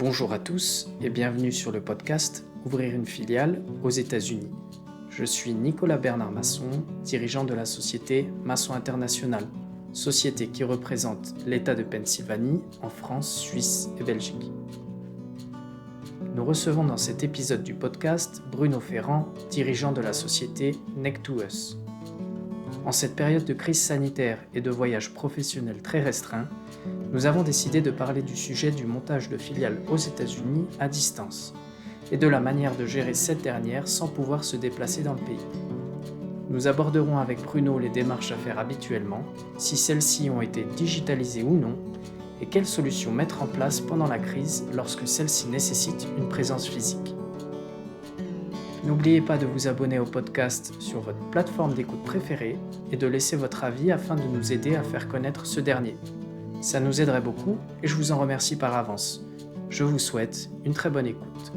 Bonjour à tous et bienvenue sur le podcast Ouvrir une filiale aux États-Unis. Je suis Nicolas Bernard Masson, dirigeant de la société Masson International, société qui représente l'État de Pennsylvanie en France, Suisse et Belgique. Nous recevons dans cet épisode du podcast Bruno Ferrand, dirigeant de la société Neck2Us. En cette période de crise sanitaire et de voyages professionnels très restreints, nous avons décidé de parler du sujet du montage de filiales aux États-Unis à distance et de la manière de gérer cette dernière sans pouvoir se déplacer dans le pays. Nous aborderons avec Bruno les démarches à faire habituellement, si celles-ci ont été digitalisées ou non, et quelles solutions mettre en place pendant la crise lorsque celle-ci nécessite une présence physique. N'oubliez pas de vous abonner au podcast sur votre plateforme d'écoute préférée et de laisser votre avis afin de nous aider à faire connaître ce dernier. Ça nous aiderait beaucoup et je vous en remercie par avance. Je vous souhaite une très bonne écoute.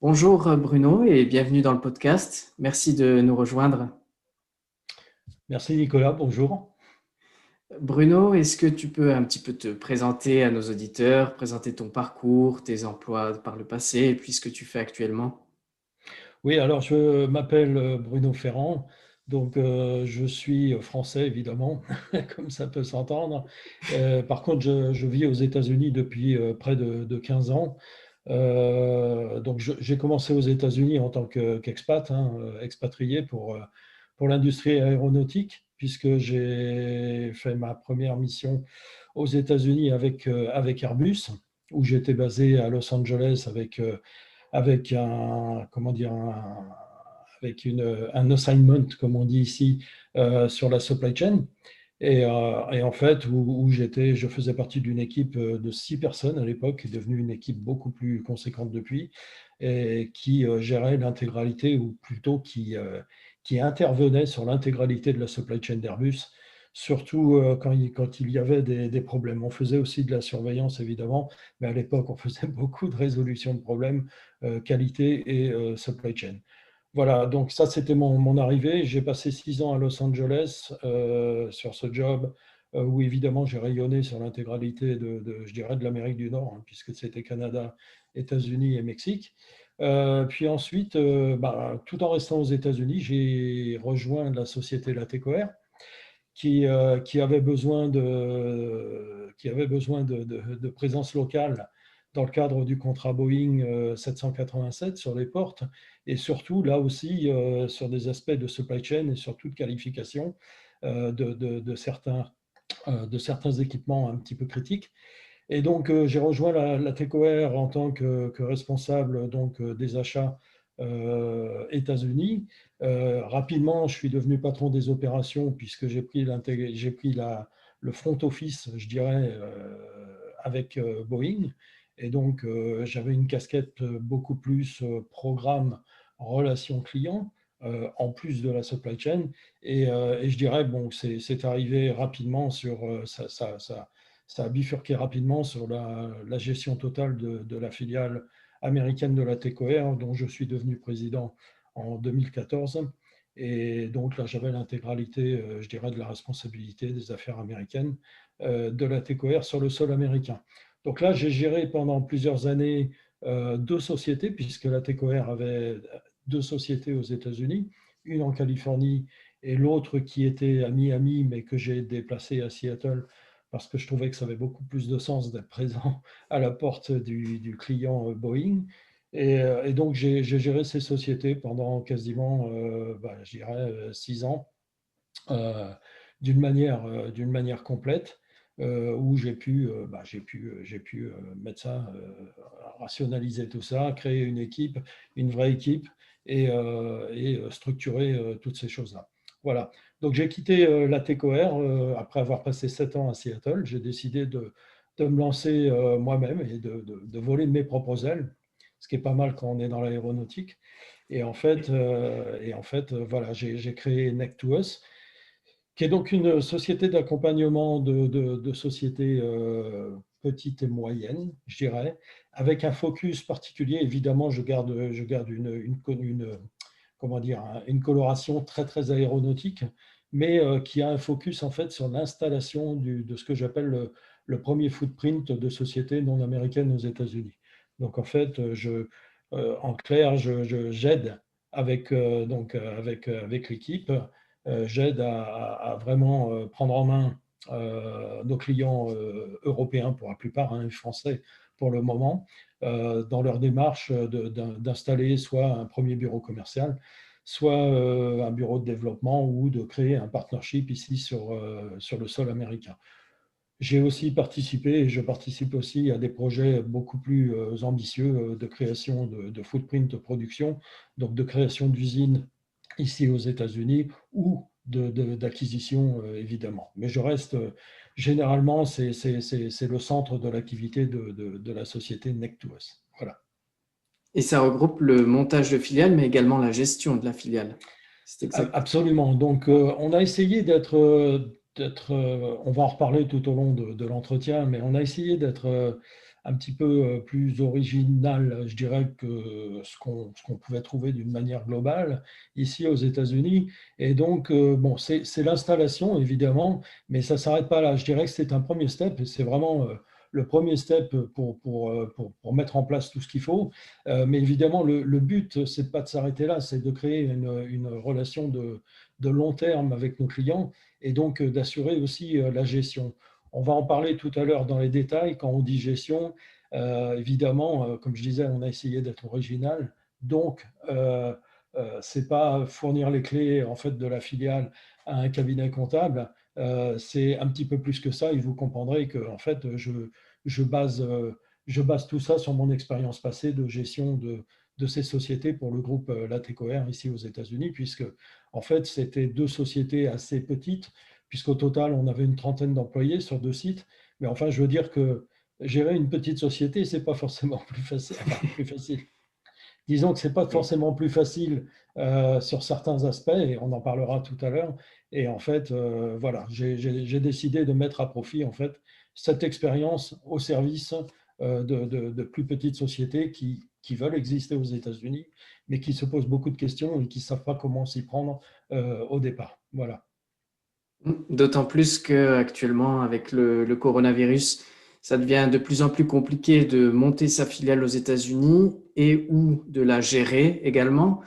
Bonjour Bruno et bienvenue dans le podcast. Merci de nous rejoindre. Merci Nicolas, bonjour. Bruno, est-ce que tu peux un petit peu te présenter à nos auditeurs, présenter ton parcours, tes emplois par le passé et puis ce que tu fais actuellement? Oui, alors je m'appelle Bruno Ferrand, donc je suis français évidemment, comme ça peut s'entendre. Par contre, je vis aux États-Unis depuis près de 15 ans. Donc j'ai commencé aux États-Unis en tant qu'expat, expatrié pour l'industrie aéronautique, puisque j'ai fait ma première mission aux États-Unis avec Airbus, où j'étais basé à Los Angeles avec un assignment, comme on dit ici, sur la supply chain. Et en fait, où je faisais partie d'une équipe de 6 personnes à l'époque, qui est devenue une équipe beaucoup plus conséquente depuis, et qui gérait l'intégralité, ou plutôt qui intervenait sur l'intégralité de la supply chain d'Airbus, surtout quand il y avait des problèmes. On faisait aussi de la surveillance, évidemment, mais à l'époque, on faisait beaucoup de résolution de problèmes, qualité et supply chain. Voilà, donc ça, c'était mon arrivée. J'ai passé 6 ans à Los Angeles sur ce job où, évidemment, j'ai rayonné sur l'intégralité je dirais, de l'Amérique du Nord, puisque c'était Canada, États-Unis et Mexique. Puis ensuite, tout en restant aux États-Unis, j'ai rejoint la société Latécoère qui avait besoin de présence locale dans le cadre du contrat Boeing 787 sur les portes, et surtout là aussi sur des aspects de supply chain et surtout de qualification de certains équipements un petit peu critiques. Et donc j'ai rejoint la TECOR en tant que responsable des achats États-Unis. Rapidement, je suis devenu patron des opérations, puisque j'ai pris le front office, je dirais, avec Boeing. Et donc, j'avais une casquette beaucoup plus programme, relation client, en plus de la supply chain. Et je dirais, bon, c'est arrivé rapidement ça a bifurqué rapidement sur la gestion totale de la filiale américaine de la TECOR, dont je suis devenu président en 2014. Et donc là, j'avais l'intégralité, je dirais, de la responsabilité des affaires américaines de la TECOR sur le sol américain. Donc là, j'ai géré pendant plusieurs années 2 sociétés, puisque la TECOR avait 2 sociétés aux États-Unis, une en Californie et l'autre qui était à Miami, mais que j'ai déplacée à Seattle parce que je trouvais que ça avait beaucoup plus de sens d'être présent à la porte du client Boeing. Et donc, j'ai géré ces sociétés pendant quasiment, je dirais, 6 ans, euh, d'une manière complète, où j'ai pu mettre ça, rationaliser tout ça, créer une équipe, une vraie équipe, et structurer toutes ces choses-là. Voilà. Donc, j'ai quitté la TECOR après avoir passé 7 ans à Seattle. J'ai décidé de me lancer moi-même et de voler de mes propres ailes, ce qui est pas mal quand on est dans l'aéronautique. Voilà, j'ai créé Neck2Us, qui est donc une société d'accompagnement de sociétés petites et moyennes, je dirais, avec un focus particulier. Évidemment, je garde comment dire, une coloration très, très aéronautique, mais qui a un focus en fait sur l'installation de ce que j'appelle le premier footprint de sociétés non américaines aux États-Unis. Donc en fait, en clair, j'aide avec l'équipe, j'aide à vraiment prendre en main nos clients européens pour la plupart, hein, français pour le moment, dans leur démarche d'installer soit un premier bureau commercial, soit un bureau de développement ou de créer un partnership ici sur le sol américain. J'ai aussi participé et je participe aussi à des projets beaucoup plus ambitieux de création de footprint de production, donc de création d'usines ici aux États-Unis ou d'acquisition évidemment. Mais je reste généralement, c'est le centre de l'activité de la société Neck2Us. Voilà. Et ça regroupe le montage de filiales, mais également la gestion de la filiale. C'est exact. Absolument. Donc, on a essayé on va en reparler tout au long de l'entretien, mais on a essayé d'être un petit peu plus original, je dirais, que ce qu'on pouvait trouver d'une manière globale ici aux États-Unis. Et donc, bon, c'est l'installation, évidemment, mais ça ne s'arrête pas là. Je dirais que c'est un premier step, et c'est vraiment le premier step pour mettre en place tout ce qu'il faut. Mais évidemment, le but, c'est pas de s'arrêter là, c'est de créer une relation de long terme avec nos clients et donc d'assurer aussi la gestion. On va en parler tout à l'heure dans les détails. Quand on dit gestion, évidemment, comme je disais, on a essayé d'être original. Donc, c'est pas fournir les clés en fait de la filiale à un cabinet comptable. C'est un petit peu plus que ça. Et vous comprendrez que en fait, je base tout ça sur mon expérience passée de gestion de ces sociétés pour le groupe Latécoère ici aux États-Unis, puisque en fait, c'était deux sociétés assez petites, puisqu'au total, on avait une trentaine d'employés sur 2 sites. Mais enfin, je veux dire que gérer une petite société, c'est pas forcément plus facile. Enfin, plus facile. Disons que c'est pas Oui. forcément plus facile sur certains aspects, et on en parlera tout à l'heure. Et en fait, voilà, j'ai décidé de mettre à profit en fait cette expérience au service de plus petites sociétés qui veulent exister aux États-Unis, mais qui se posent beaucoup de questions et qui ne savent pas comment s'y prendre au départ. Voilà. D'autant plus qu'actuellement, avec le coronavirus, ça devient de plus en plus compliqué de monter sa filiale aux États-Unis et ou de la gérer également.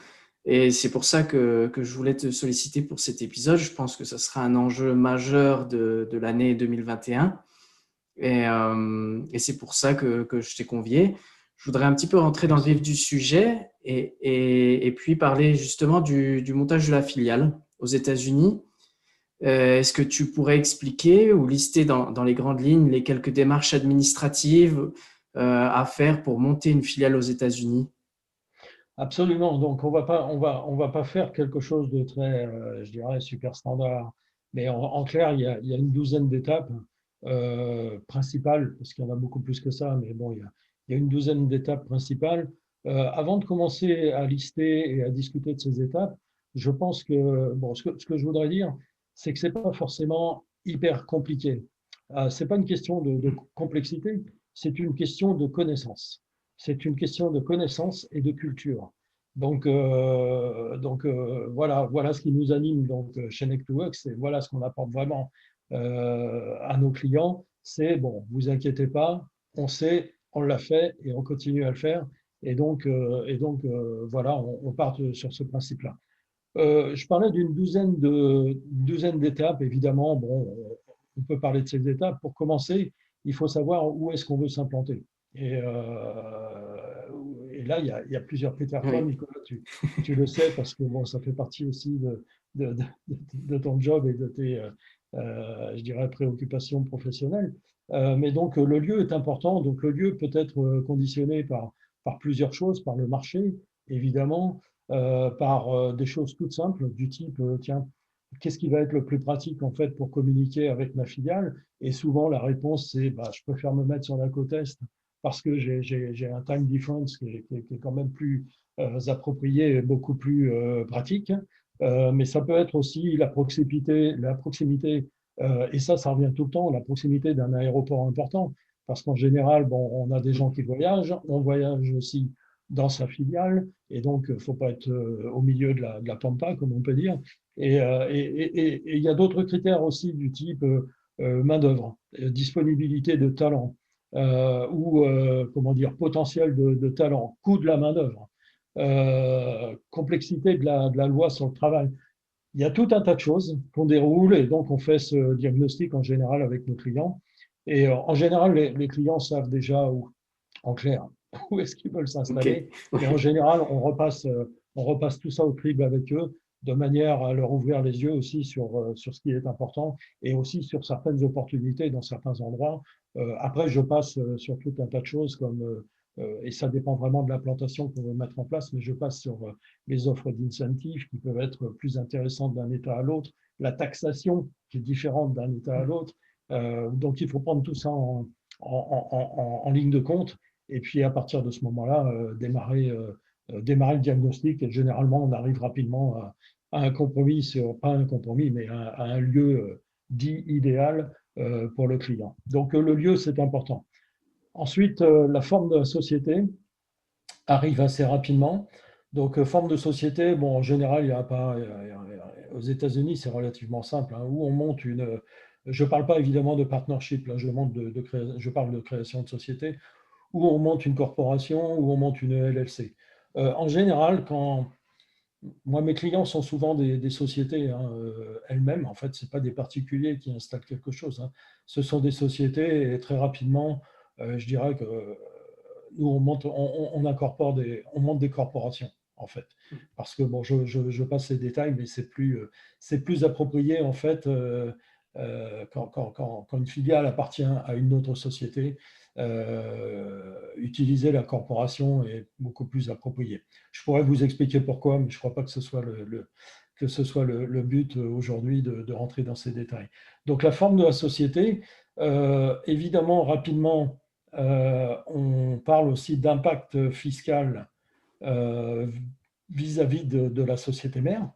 Et c'est pour ça que je voulais te solliciter pour cet épisode. Je pense que ça sera un enjeu majeur de l'année 2021. Et c'est pour ça que je t'ai convié. Je voudrais un petit peu rentrer dans le vif Merci. du sujet et puis parler justement du montage de la filiale aux États-Unis. Est-ce que tu pourrais expliquer ou lister dans les grandes lignes les quelques démarches administratives à faire pour monter une filiale aux États-Unis? Absolument. Donc, on va pas faire quelque chose de très, je dirais, super standard. Mais en clair, il y a une douzaine d'étapes principales, parce qu'il y en a beaucoup plus que ça, mais bon, il y a une douzaine d'étapes principales. Avant de commencer à lister et à discuter de ces étapes, je pense que, bon, ce que je voudrais dire, c'est que c'est pas forcément hyper compliqué. C'est pas une question de complexité, c'est une question de connaissance. C'est une question de connaissance et de culture. Donc, voilà ce qui nous anime donc, chez Neck2Works, et voilà ce qu'on apporte vraiment à nos clients. C'est bon, vous inquiétez pas, on sait, on l'a fait et on continue à le faire. Et donc, voilà, on part sur ce principe-là. Je parlais d'une douzaine d'étapes, évidemment. Bon, on peut parler de ces étapes. Pour commencer, il faut savoir où est-ce qu'on veut s'implanter. Et là, il y a plusieurs critères. Toi, Oui. Nicolas, tu le sais parce que bon, ça fait partie aussi de ton job et de tes, je dirais, préoccupations professionnelles. Mais donc, le lieu est important. Donc, le lieu peut être conditionné par plusieurs choses, par le marché, évidemment, par des choses toutes simples du type, tiens, qu'est-ce qui va être le plus pratique en fait pour communiquer avec ma filiale? Et souvent, la réponse, c'est, bah, je préfère me mettre sur la côte Est parce que j'ai un time difference qui est quand même plus approprié et beaucoup plus pratique. Mais ça peut être aussi la proximité et ça revient tout le temps, la proximité d'un aéroport important. Parce qu'en général, bon, on a des gens qui voyagent, on voyage aussi dans sa filiale, et donc il ne faut pas être au milieu de la pampa, comme on peut dire. Et il y a d'autres critères aussi du type main-d'œuvre, disponibilité de talent, ou comment dire, potentiel de talent, coût de la main-d'œuvre, complexité de la loi sur le travail. Il y a tout un tas de choses qu'on déroule et donc on fait ce diagnostic en général avec nos clients. Et en général, les clients savent déjà où, en clair, où est-ce qu'ils veulent Ok, s'installer. Et en oui. général, on repasse tout ça au crible avec eux de manière à leur ouvrir les yeux aussi sur ce qui est important et aussi sur certaines opportunités dans certains endroits. Après, je passe sur tout un tas de choses comme, et ça dépend vraiment de l'implantation qu'on veut mettre en place, mais je passe sur les offres d'incentives qui peuvent être plus intéressantes d'un État à l'autre, la taxation qui est différente d'un État à l'autre. Donc, il faut prendre tout ça en ligne de compte et puis à partir de ce moment-là, démarrer le diagnostic. Et généralement, on arrive rapidement à un compromis, pas un compromis, mais à un lieu dit idéal pour le client. Donc, le lieu, c'est important. Ensuite, la forme de la société arrive assez rapidement. Donc, forme de société, bon, en général, il y a pas. Aux États-Unis, c'est relativement simple, hein, où on monte une. Je ne parle pas évidemment de partnership, là, je parle de création de société, où on monte une corporation, où on monte une LLC. En général, quand. Moi, mes clients sont souvent des sociétés hein, elles-mêmes. En fait, ce pas des particuliers qui installent quelque chose. Hein. Ce sont des sociétés et très rapidement, je dirais que nous, on monte des corporations, en fait. Parce que, bon, je passe les détails, mais c'est plus approprié, en fait, quand une filiale appartient à une autre société, utiliser la corporation est beaucoup plus approprié. Je pourrais vous expliquer pourquoi, mais je ne crois pas que ce soit le but aujourd'hui de rentrer dans ces détails. Donc, la forme de la société, évidemment, rapidement, on parle aussi d'impact fiscal euh, vis-à-vis de la société mère.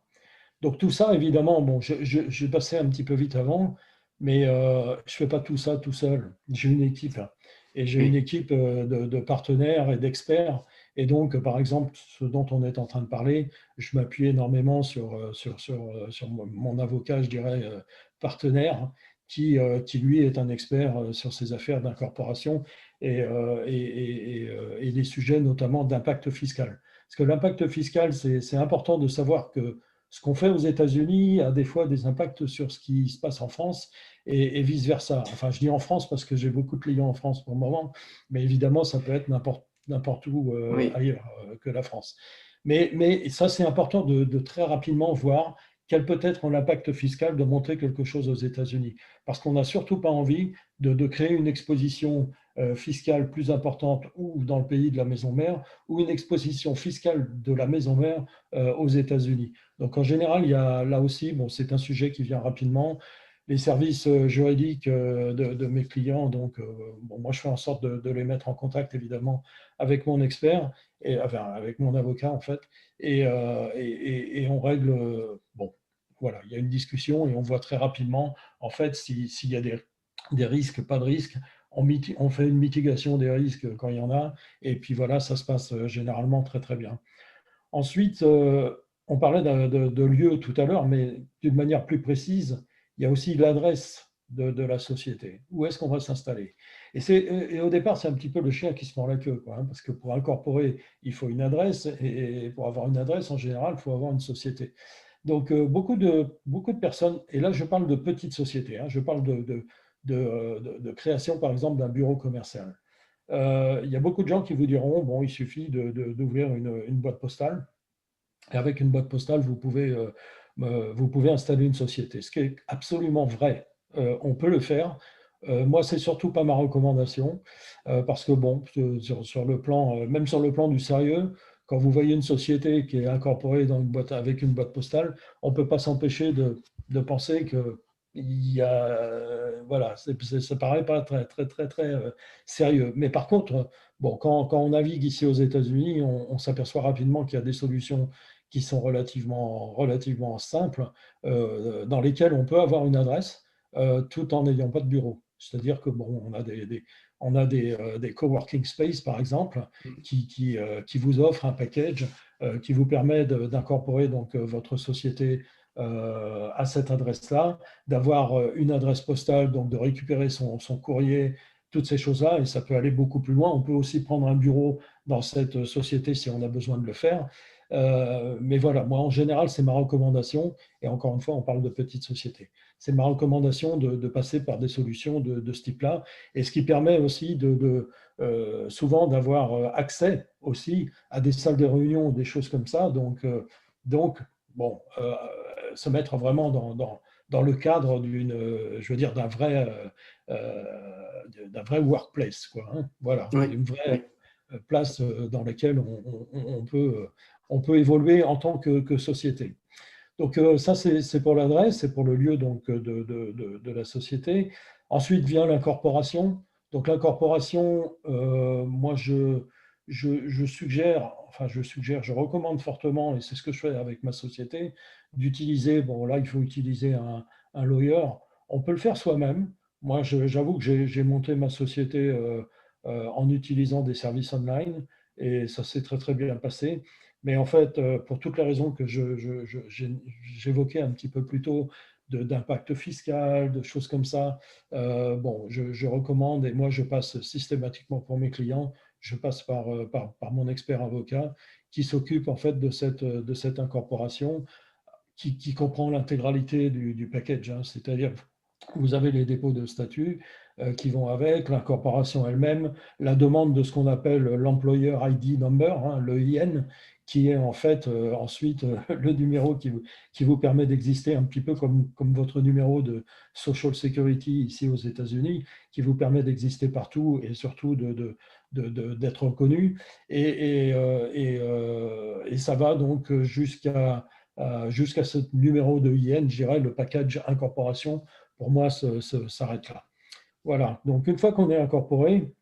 Donc tout ça, évidemment, bon, je passais un petit peu vite avant, mais je ne fais pas tout ça tout seul. J'ai une équipe hein. Et j'ai une Oui. équipe de partenaires et d'experts. Et donc, par exemple, ce dont on est en train de parler, je m'appuie énormément sur mon avocat, je dirais, partenaire, qui lui est un expert sur ces affaires d'incorporation et des sujets notamment d'impact fiscal. Parce que l'impact fiscal, c'est important de savoir que ce qu'on fait aux États-Unis a des fois des impacts sur ce qui se passe en France et vice-versa. Enfin, je dis en France parce que j'ai beaucoup de clients en France pour le moment, mais évidemment, ça peut être n'importe où Oui. ailleurs que la France. Mais ça, c'est important de très rapidement voir quel peut être l'impact fiscal de monter quelque chose aux États-Unis. Parce qu'on n'a surtout pas envie de créer une exposition fiscale plus importante ou dans le pays de la maison mère ou une exposition fiscale de la maison mère aux États-Unis. Donc en général, il y a là aussi, bon, c'est un sujet qui vient rapidement. Les services juridiques de mes clients, donc bon, moi je fais en sorte de les mettre en contact évidemment avec mon expert, enfin avec mon avocat en fait, et on règle, bon, voilà, il y a une discussion et on voit très rapidement en fait s'il y a des risques, pas de risques. On fait une mitigation des risques quand il y en a, et puis voilà, ça se passe généralement très très bien. Ensuite, on parlait de lieu tout à l'heure, mais d'une manière plus précise, il y a aussi l'adresse de la société. Où est-ce qu'on va s'installer? Et au départ, c'est un petit peu le chien qui se mord la queue, quoi, hein, parce que pour incorporer, il faut une adresse, et pour avoir une adresse, en général, il faut avoir une société. Donc, beaucoup de personnes, et là, je parle de petites sociétés, hein, je parle de création, par exemple, d'un bureau commercial. Il y a beaucoup de gens qui vous diront, bon, il suffit d'ouvrir une boîte postale, et avec une boîte postale, vous pouvez installer une société. Ce qui est absolument vrai. On peut le faire. Moi, c'est surtout pas ma recommandation, parce que bon, sur le plan, même sur le plan du sérieux, quand vous voyez une société qui est incorporée avec une boîte postale, on ne peut pas s'empêcher de penser que voilà, ça paraît pas très, très, très, très sérieux. Mais par contre, bon, quand on navigue ici aux États-Unis, on s'aperçoit rapidement qu'il y a des solutions qui sont relativement simples, dans lesquelles on peut avoir une adresse tout en n'ayant pas de bureau. C'est-à-dire que bon, on a des coworking space, par exemple, qui vous offrent un package qui vous permet d'incorporer donc votre société à cette adresse-là, d'avoir une adresse postale, donc de récupérer son courrier, toutes ces choses-là, et ça peut aller beaucoup plus loin. On peut aussi prendre un bureau dans cette société si on a besoin de le faire. Mais voilà, moi en général, c'est ma recommandation, et encore une fois, on parle de petites sociétés. C'est ma recommandation de passer par des solutions de ce type-là, et ce qui permet aussi souvent d'avoir accès aussi à des salles de réunion, des choses comme ça. Donc bon, se mettre vraiment dans le cadre je veux dire, d'un vrai workplace, quoi, hein. Voilà, Oui, une vraie oui. place dans laquelle on peut évoluer en tant que société. Donc ça, c'est pour l'adresse, c'est pour le lieu donc, de la société. Ensuite vient l'incorporation. Donc l'incorporation, moi je suggère, enfin je recommande fortement, et c'est ce que je fais avec ma société, d'utiliser, bon là il faut utiliser un lawyer. On peut le faire soi-même. Moi j'avoue que j'ai monté ma société en utilisant des services online, et ça s'est très très bien passé. Mais en fait, pour toutes les raisons que j'évoquais un petit peu plus tôt, d'impact fiscal, de choses comme ça, bon, je recommande, et moi je passe systématiquement pour mes clients, je passe par mon expert avocat qui s'occupe en fait de cette incorporation qui comprend l'intégralité du package, hein. C'est-à-dire vous avez les dépôts de statut qui vont avec, l'incorporation elle-même, la demande de ce qu'on appelle l'employer ID number, hein, le IN, qui est en fait ensuite le numéro qui vous permet d'exister un petit peu comme votre numéro de Social Security ici aux États-Unis, qui vous permet d'exister partout et surtout d'être reconnu. Et ça va donc jusqu'à ce numéro de IN, je dirais, le package incorporation, pour moi, s'arrête là. Voilà, donc une fois qu'on est incorporé,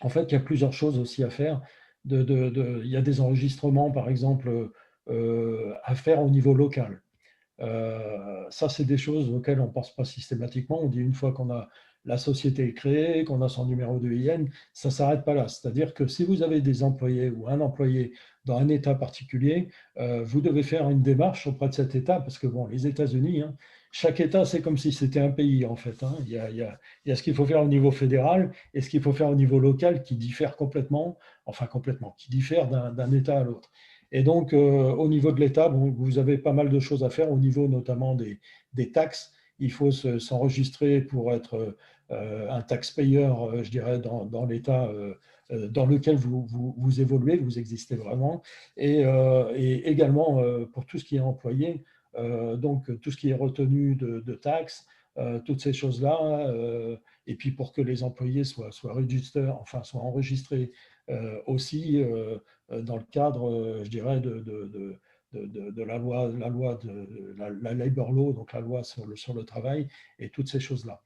en fait, il y a plusieurs choses aussi à faire. Il y a des enregistrements, par exemple, à faire au niveau local. Ça, c'est des choses auxquelles on ne pense pas systématiquement. On dit une fois qu'on a la société est créée, qu'on a son numéro de IN, ça ne s'arrête pas là. C'est-à-dire que si vous avez des employés ou un employé dans un État particulier, vous devez faire une démarche auprès de cet État, parce que bon, les États-Unis, hein, chaque État, c'est comme si c'était un pays en fait, hein. Il y a ce qu'il faut faire au niveau fédéral et ce qu'il faut faire au niveau local qui diffère complètement, enfin complètement, qui diffère d'un État à l'autre. Et donc, au niveau de l'État, bon, vous avez pas mal de choses à faire, au niveau notamment des taxes. Il faut s'enregistrer pour être un taxpayer, je dirais, dans l'État dans lequel vous évoluez, vous existez vraiment. Et également pour tout ce qui est employé, donc tout ce qui est retenu de taxes, toutes ces choses-là. Et puis pour que les employés soient enregistrés aussi dans le cadre, je dirais, de la loi de la labor law, donc la loi sur le travail, et toutes ces choses-là.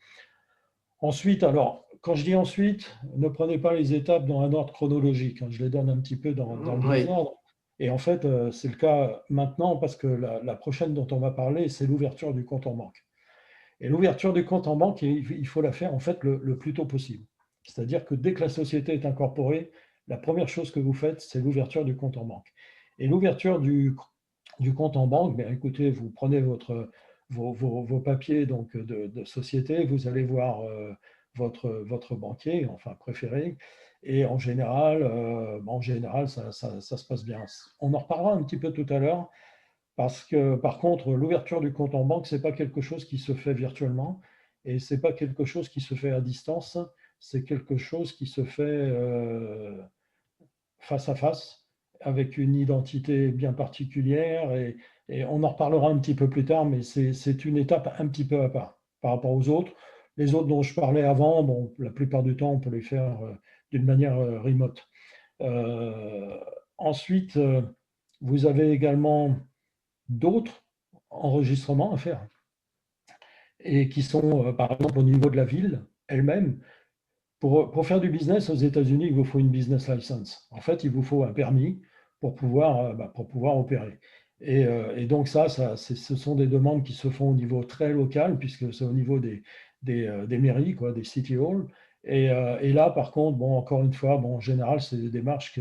Ensuite, alors, quand je dis ensuite, ne prenez pas les étapes dans un ordre chronologique, hein, je les donne un petit peu dans le Oui, désordre. Et en fait, c'est le cas maintenant parce que la prochaine dont on va parler, c'est l'ouverture du compte en banque. Et l'ouverture du compte en banque, il faut la faire en fait le plus tôt possible. C'est-à-dire que dès que la société est incorporée, la première chose que vous faites, c'est l'ouverture du compte en banque. Et l'ouverture du compte en banque, bien, écoutez, vous prenez vos papiers donc, de société, vous allez voir votre banquier, enfin préféré, et en général ça se passe bien. On en reparlera un petit peu tout à l'heure, parce que, par contre, l'ouverture du compte en banque, ce n'est pas quelque chose qui se fait virtuellement et ce n'est pas quelque chose qui se fait à distance, c'est quelque chose qui se fait face à face, avec une identité bien particulière. Et on en reparlera un petit peu plus tard, mais c'est une étape un petit peu à part par rapport aux autres. Les autres dont je parlais avant, bon, la plupart du temps, on peut les faire d'une manière remote. Euh, Ensuite, vous avez également d'autres enregistrements à faire. et qui sont, par exemple, au niveau de la ville elle-même. Pour faire du business aux États-Unis, il vous faut une business license. En fait, il vous faut un permis pour pouvoir opérer. Et donc ce sont des demandes qui se font au niveau très local, puisque c'est au niveau des mairies, quoi, des city halls. Et là, par contre, bon, encore une fois, bon, en général, c'est des démarches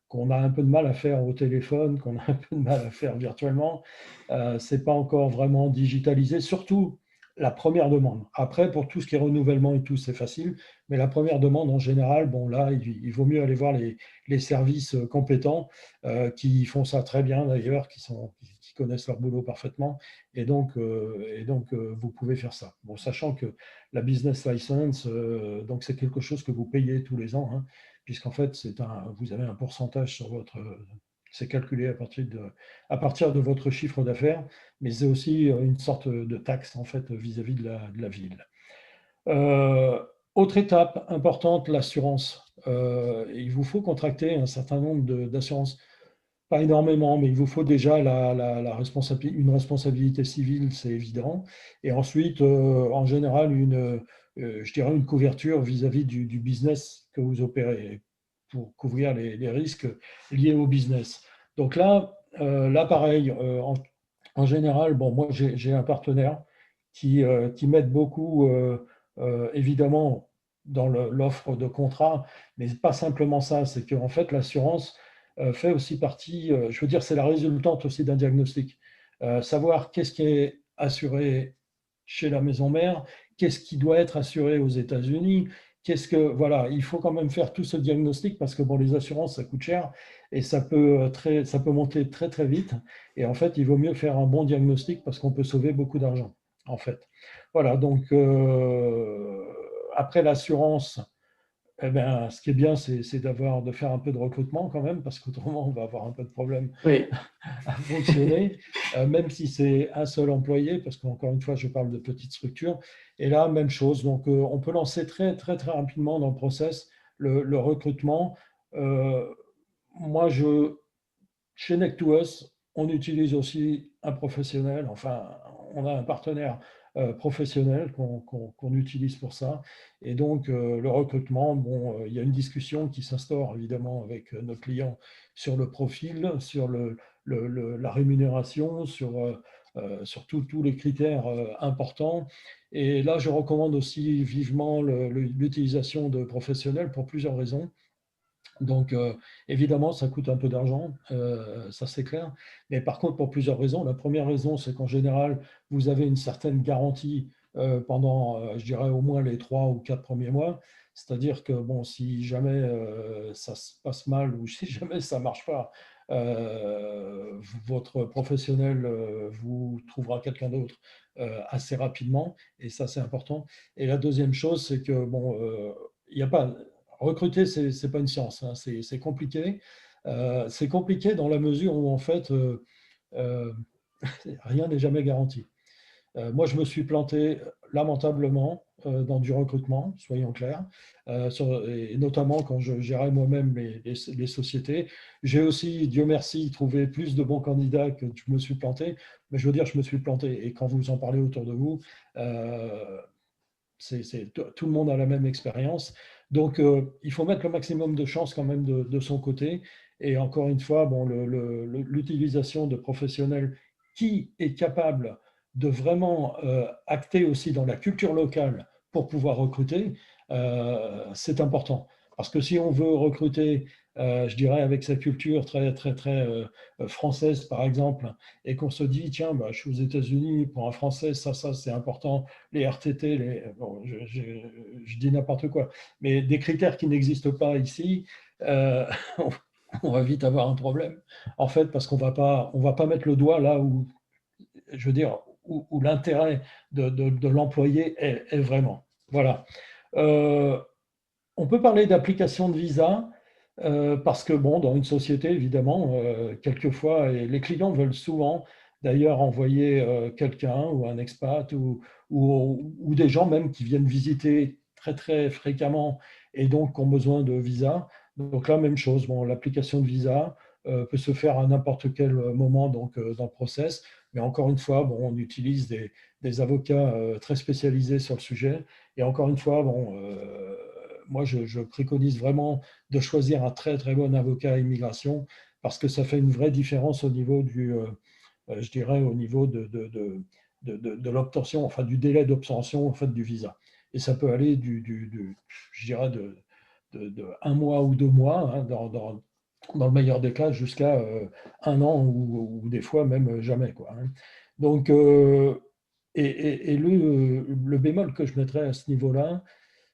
qu'on a un peu de mal à faire au téléphone, qu'on a un peu de mal à faire virtuellement. Ce n'est pas encore vraiment digitalisé, surtout la première demande. Après, pour tout ce qui est renouvellement et tout, c'est facile. Mais la première demande, en général, bon, là, il vaut mieux aller voir les services compétents qui font ça très bien d'ailleurs, qui connaissent leur boulot parfaitement. Et donc, vous pouvez faire ça. Bon, sachant que la business license, donc c'est quelque chose que vous payez tous les ans, hein, puisqu'en fait, vous avez un pourcentage sur votre. C'est calculé à partir de votre chiffre d'affaires, mais c'est aussi une sorte de taxe en fait vis-à-vis de la ville. Euh, Autre étape importante, l'assurance. Il vous faut contracter un certain nombre d'assurances, pas énormément, mais il vous faut déjà une responsabilité civile, c'est évident. Et ensuite, en général, je dirais une couverture vis-à-vis du business que vous opérez pour couvrir les risques liés au business. Donc là pareil, en général, bon, moi j'ai un partenaire qui m'aide beaucoup, évidemment, dans l'offre de contrat, mais pas simplement ça, c'est qu'en fait l'assurance fait aussi partie, je veux dire, c'est la résultante aussi d'un diagnostic. Savoir qu'est-ce qui est assuré chez la maison mère, qu'est-ce qui doit être assuré aux États-Unis, voilà, il faut quand même faire tout ce diagnostic parce que bon, les assurances, ça coûte cher et ça peut monter très très vite. Et en fait, il vaut mieux faire un bon diagnostic parce qu'on peut sauver beaucoup d'argent, en fait. Voilà, donc après l'assurance, eh ben, ce qui est bien, c'est de faire un peu de recrutement quand même, parce qu'autrement, on va avoir un peu de problème Oui. à fonctionner, même si c'est un seul employé, parce qu'encore une fois, je parle de petites structures. Et là, même chose. Donc, on peut lancer très, très, très rapidement dans le process le recrutement. Euh, Moi, chez Neck2Us, on utilise aussi un professionnel, enfin, on a un partenaire professionnel qu'on utilise pour ça. Et donc, le recrutement, bon, il y a une discussion qui s'instaure évidemment avec nos clients sur le profil, sur la rémunération, sur tous les critères importants. Et là, je recommande aussi vivement l'utilisation de professionnels pour plusieurs raisons. Donc, évidemment, ça coûte un peu d'argent, ça c'est clair. Mais par contre, pour plusieurs raisons. La première raison, c'est qu'en général, vous avez une certaine garantie pendant, je dirais, au moins les 3 ou 4 premiers mois. C'est-à-dire que, bon, si jamais ça se passe mal ou si jamais ça ne marche pas, votre professionnel vous trouvera quelqu'un d'autre assez rapidement. Et ça, c'est important. Et la deuxième chose, c'est que, bon, il n'y a pas recruter, c'est pas une science, hein, c'est compliqué. C'est compliqué dans la mesure où, en fait, euh, rien n'est jamais garanti. Moi, je me suis planté lamentablement dans du recrutement, soyons clairs, et notamment quand je gérais moi-même les sociétés. J'ai aussi, Dieu merci, trouvé plus de bons candidats que je me suis planté, mais je veux dire, je me suis planté. Et quand vous en parlez autour de vous, euh, tout le monde a la même expérience. Donc, il faut mettre le maximum de chance quand même de son côté. Et encore une fois, bon, l'utilisation de professionnels qui est capable de vraiment acter aussi dans la culture locale pour pouvoir recruter, c'est important. Parce que si on veut recruter, je dirais, avec sa culture très, très, très française, par exemple, et qu'on se dit, tiens, bah, je suis aux États-Unis, pour un Français, ça, c'est important, les RTT, bon, je dis n'importe quoi, mais des critères qui n'existent pas ici, euh, on va vite avoir un problème, en fait, parce qu'on va pas mettre le doigt là où, je veux dire, où l'intérêt de l'employé est vraiment. Voilà. Euh, on peut parler d'application de visa parce que, bon, dans une société, évidemment, quelquefois, et les clients veulent souvent d'ailleurs envoyer quelqu'un ou un expat ou des gens même qui viennent visiter très, très fréquemment et donc qui ont besoin de visa. Donc là, même chose, bon, l'application de visa peut se faire à n'importe quel moment donc, dans le process. Mais encore une fois, bon, on utilise des avocats très spécialisés sur le sujet. Et encore une fois, bon, moi, je préconise vraiment de choisir un très, très bon avocat à immigration parce que ça fait une vraie différence au niveau je dirais, au niveau de l'obtention, enfin du délai d'obtention en fait, du visa. Et ça peut aller je dirais, de 1 mois ou 2 mois, hein, dans le meilleur des cas, jusqu'à 1 an ou des fois même jamais, quoi, hein. Donc, et le bémol que je mettrais à ce niveau-là,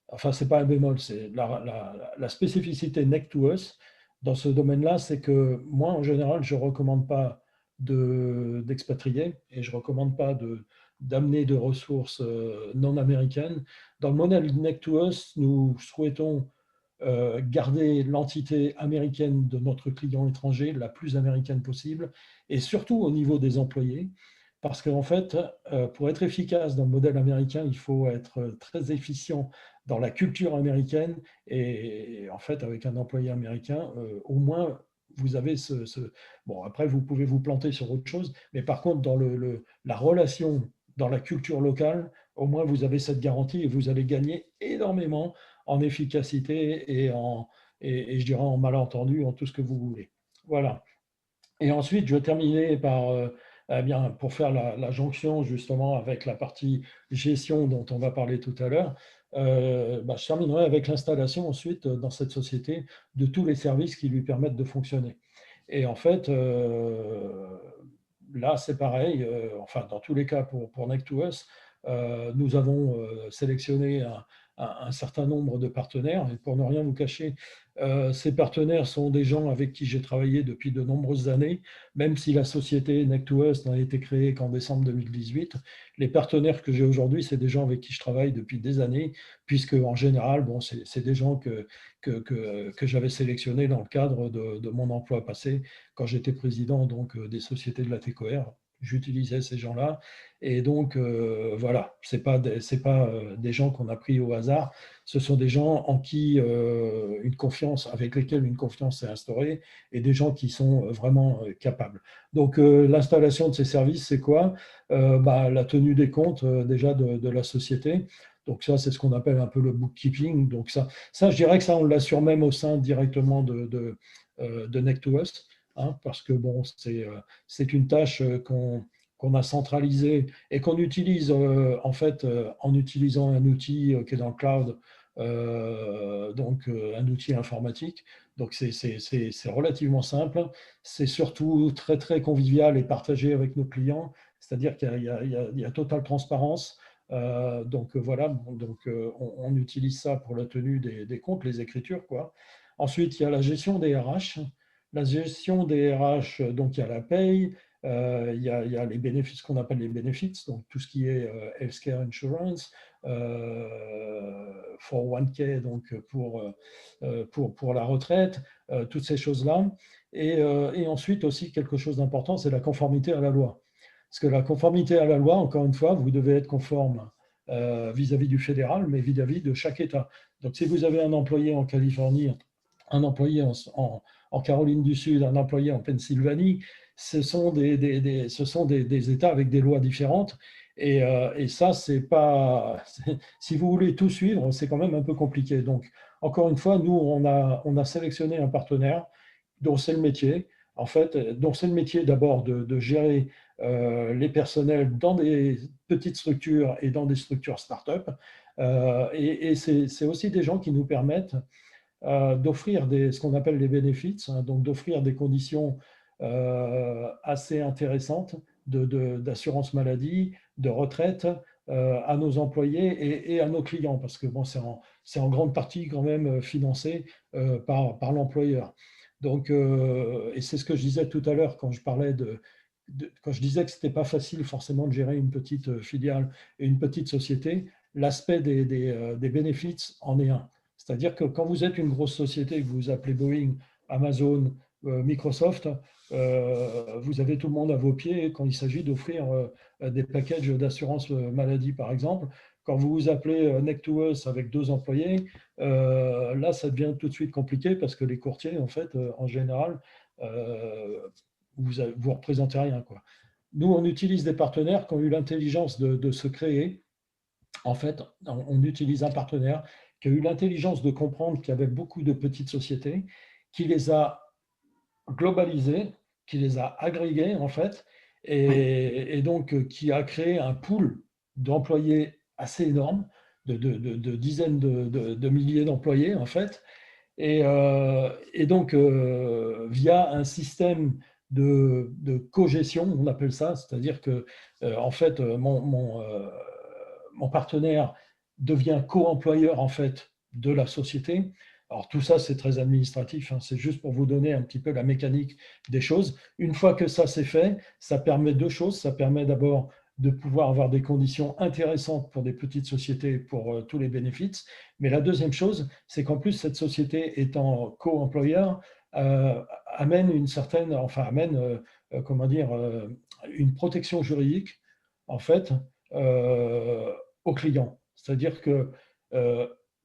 enfin, c'est pas un bémol, c'est la spécificité Neck to Us dans ce domaine-là, c'est que moi, en général, je ne recommande pas d'expatrier et je ne recommande pas d'amener de ressources non américaines. Dans le modèle Neck to Us, nous souhaitons garder l'entité américaine de notre client étranger la plus américaine possible et surtout au niveau des employés. Parce qu'en fait, pour être efficace dans le modèle américain, il faut être très efficient dans la culture américaine. Et en fait, avec un employé américain, au moins, vous avez Bon, après, vous pouvez vous planter sur autre chose, mais par contre, dans la relation, dans la culture locale, au moins, vous avez cette garantie et vous allez gagner énormément en efficacité et je dirais en malentendu, en tout ce que vous voulez. Voilà. Et ensuite, je vais terminer par, eh bien, pour faire la jonction justement avec la partie gestion dont on va parler tout à l'heure, je terminerai avec l'installation ensuite dans cette société de tous les services qui lui permettent de fonctionner. Et en fait, là, c'est pareil, enfin, dans tous les cas pour Neck2Us, nous avons sélectionné un certain nombre de partenaires. Et pour ne rien vous cacher, ces partenaires sont des gens avec qui j'ai travaillé depuis de nombreuses années, même si la société Neck2Us n'a été créée qu'en décembre 2018. Les partenaires que j'ai aujourd'hui, c'est des gens avec qui je travaille depuis des années, puisque en général, bon, c'est des gens que j'avais sélectionnés dans le cadre de mon emploi passé, quand j'étais président donc, des sociétés de la TCOR. J'utilisais ces gens-là. Et donc, voilà, ce n'est pas des gens qu'on a pris au hasard. Ce sont des gens en qui avec lesquels une confiance s'est instaurée et des gens qui sont vraiment capables. Donc, l'installation de ces services, c'est quoi? La tenue des comptes déjà de la société. Donc ça, c'est ce qu'on appelle un peu le bookkeeping. Donc ça, je dirais que ça, on l'assure même au sein directement de Neck2Us, hein, parce que bon, c'est une tâche qu'on a centralisée et qu'on utilise en fait en utilisant un outil qui est dans le cloud, donc un outil informatique. Donc c'est relativement simple. C'est surtout très très convivial et partagé avec nos clients. C'est-à-dire qu'il y a totale transparence. Donc voilà, donc, on utilise ça pour la tenue des comptes, les écritures, quoi. Ensuite, il y a la gestion des RH. La gestion des RH, donc il y a la paye, il y a les bénéfices, qu'on appelle les bénéfices, donc tout ce qui est healthcare insurance, 401k, donc pour la retraite, toutes ces choses-là. Et ensuite aussi, quelque chose d'important, c'est la conformité à la loi. Parce que la conformité à la loi, encore une fois, vous devez être conforme vis-à-vis du fédéral, mais vis-à-vis de chaque État. Donc, si vous avez un employé en Californie, un employé en Caroline du Sud, un employé en Pennsylvanie, ce sont des États avec des lois différentes. Et ça, si vous voulez tout suivre, c'est quand même un peu compliqué. Donc, encore une fois, nous, on a sélectionné un partenaire dont c'est le métier, en fait, dont c'est le métier d'abord de gérer les personnels dans des petites structures et dans des structures start-up. Et c'est aussi des gens qui nous permettent d'offrir ce qu'on appelle les bénéfices, hein, donc d'offrir des conditions assez intéressantes d'assurance maladie, de retraite à nos employés et à nos clients, parce que bon, c'est en grande partie quand même financé par l'employeur. Donc, et c'est ce que je disais tout à l'heure quand je parlais quand je disais que ce n'était pas facile forcément de gérer une petite filiale et une petite société, l'aspect des bénéfices en est un. C'est-à-dire que quand vous êtes une grosse société, que vous vous appelez Boeing, Amazon, Microsoft, vous avez tout le monde à vos pieds quand il s'agit d'offrir des packages d'assurance maladie, par exemple. Quand vous vous appelez Neck2Us avec 2 employés, là, ça devient tout de suite compliqué parce que les courtiers, en fait, en général, vous ne représentez rien, quoi. nous, on utilise des partenaires qui ont eu l'intelligence de se créer. En fait, on utilise un partenaire qui a eu l'intelligence de comprendre qu'il y avait beaucoup de petites sociétés, qui les a globalisées, qui les a agrégées, en fait, Oui. et donc qui a créé un pool d'employés assez énorme, de dizaines de milliers d'employés, en fait, et donc, via un système de cogestion, on appelle ça, c'est-à-dire que, en fait, mon partenaire devient co-employeur en fait, de la société. Alors, tout ça, c'est très administratif, hein, c'est juste pour vous donner un petit peu la mécanique des choses. Une fois que ça c'est fait, ça permet deux choses. Ça permet d'abord de pouvoir avoir des conditions intéressantes pour des petites sociétés pour tous les bénéfices. Mais la deuxième chose, c'est qu'en plus, cette société étant co-employeur, amène une certaine, enfin, amène, comment dire, une protection juridique, en fait, euh, aux clients. C'est-à-dire que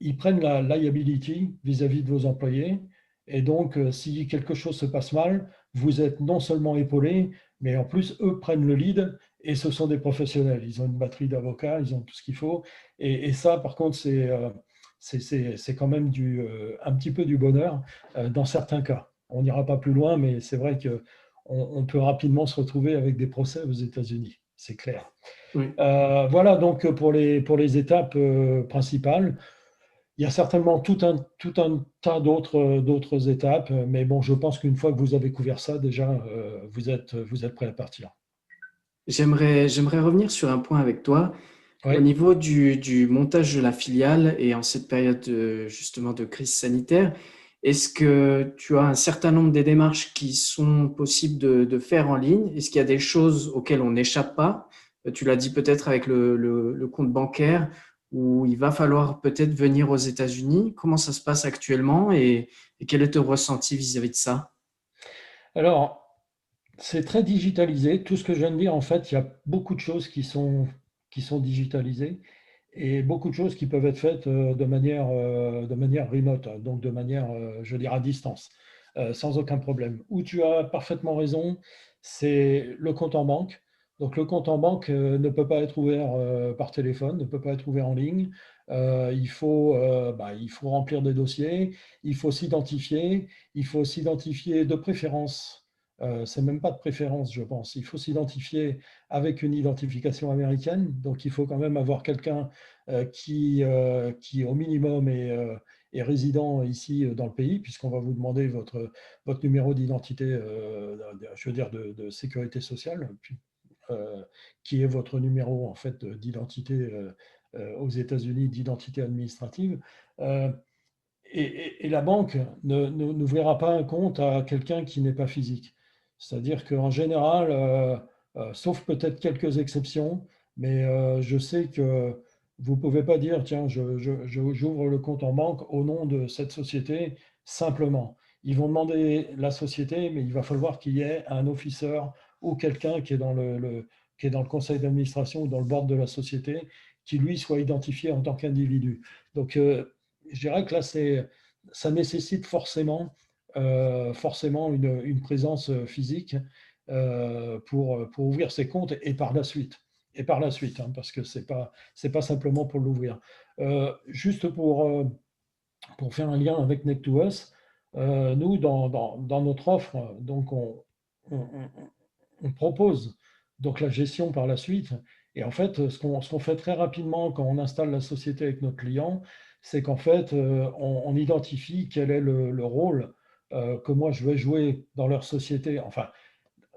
ils prennent la liability vis-à-vis de vos employés. Et donc, si quelque chose se passe mal, vous êtes non seulement épaulé, mais en plus, eux prennent le lead et ce sont des professionnels. Ils ont une batterie d'avocats, ils ont tout ce qu'il faut. Et ça, par contre, c'est quand même un petit peu du bonheur dans certains cas. On n'ira pas plus loin, mais c'est vrai qu'on peut rapidement se retrouver avec des procès aux États-Unis, c'est clair. Oui. Voilà donc pour les étapes principales. Il y a certainement tout un tas d'autres étapes, mais bon, je pense qu'une fois que vous avez couvert ça, déjà, vous êtes prêt à partir. J'aimerais revenir sur un point avec toi. Au Oui, niveau du montage de la filiale et en cette période justement de crise sanitaire, est-ce que tu as un certain nombre des démarches qui sont possibles de faire en ligne? Est-ce qu'il y a des choses auxquelles on n'échappe pas? Tu l'as dit peut-être avec le compte bancaire où il va falloir peut-être venir aux États-Unis. Comment ça se passe actuellement et quel est ton ressenti vis-à-vis de ça? alors, c'est très digitalisé. Tout ce que je viens de dire, en fait, il y a beaucoup de choses qui sont digitalisées et beaucoup de choses qui peuvent être faites de manière remote, donc de manière, je veux dire, à distance, sans aucun problème. Où tu as parfaitement raison, c'est le compte en banque. Donc le compte en banque ne peut pas être ouvert par téléphone, ne peut pas être ouvert en ligne. Il faut remplir des dossiers, il faut s'identifier de préférence. C'est même pas de préférence, je pense. Il faut s'identifier avec une identification américaine. Donc, il faut quand même avoir quelqu'un qui, au minimum, est résident ici dans le pays, puisqu'on va vous demander votre numéro d'identité, je veux dire, de sécurité sociale, euh, qui est votre numéro en fait d'identité aux États-Unis, d'identité administrative. Euh, et la banque n'ouvrira pas un compte à quelqu'un qui n'est pas physique. C'est-à-dire qu'en général, sauf peut-être quelques exceptions, mais je sais que vous ne pouvez pas dire, tiens, j'ouvre le compte en banque au nom de cette société simplement. Ils vont demander la société, mais il va falloir qu'il y ait un officer ou quelqu'un qui est dans qui est dans le conseil d'administration ou dans le board de la société, qui lui soit identifié en tant qu'individu. Donc, je dirais que là, ça nécessite forcément une présence physique pour ouvrir ses comptes et par la suite. Et par la suite, hein, parce que c'est pas simplement pour l'ouvrir. Juste pour faire un lien avec Neck2Us, nous, dans notre offre, donc on, on propose donc la gestion par la suite. Et en fait, ce qu'on fait très rapidement quand on installe la société avec notre client, c'est qu'en fait, on identifie quel est le rôle que moi je vais jouer dans leur société. Enfin,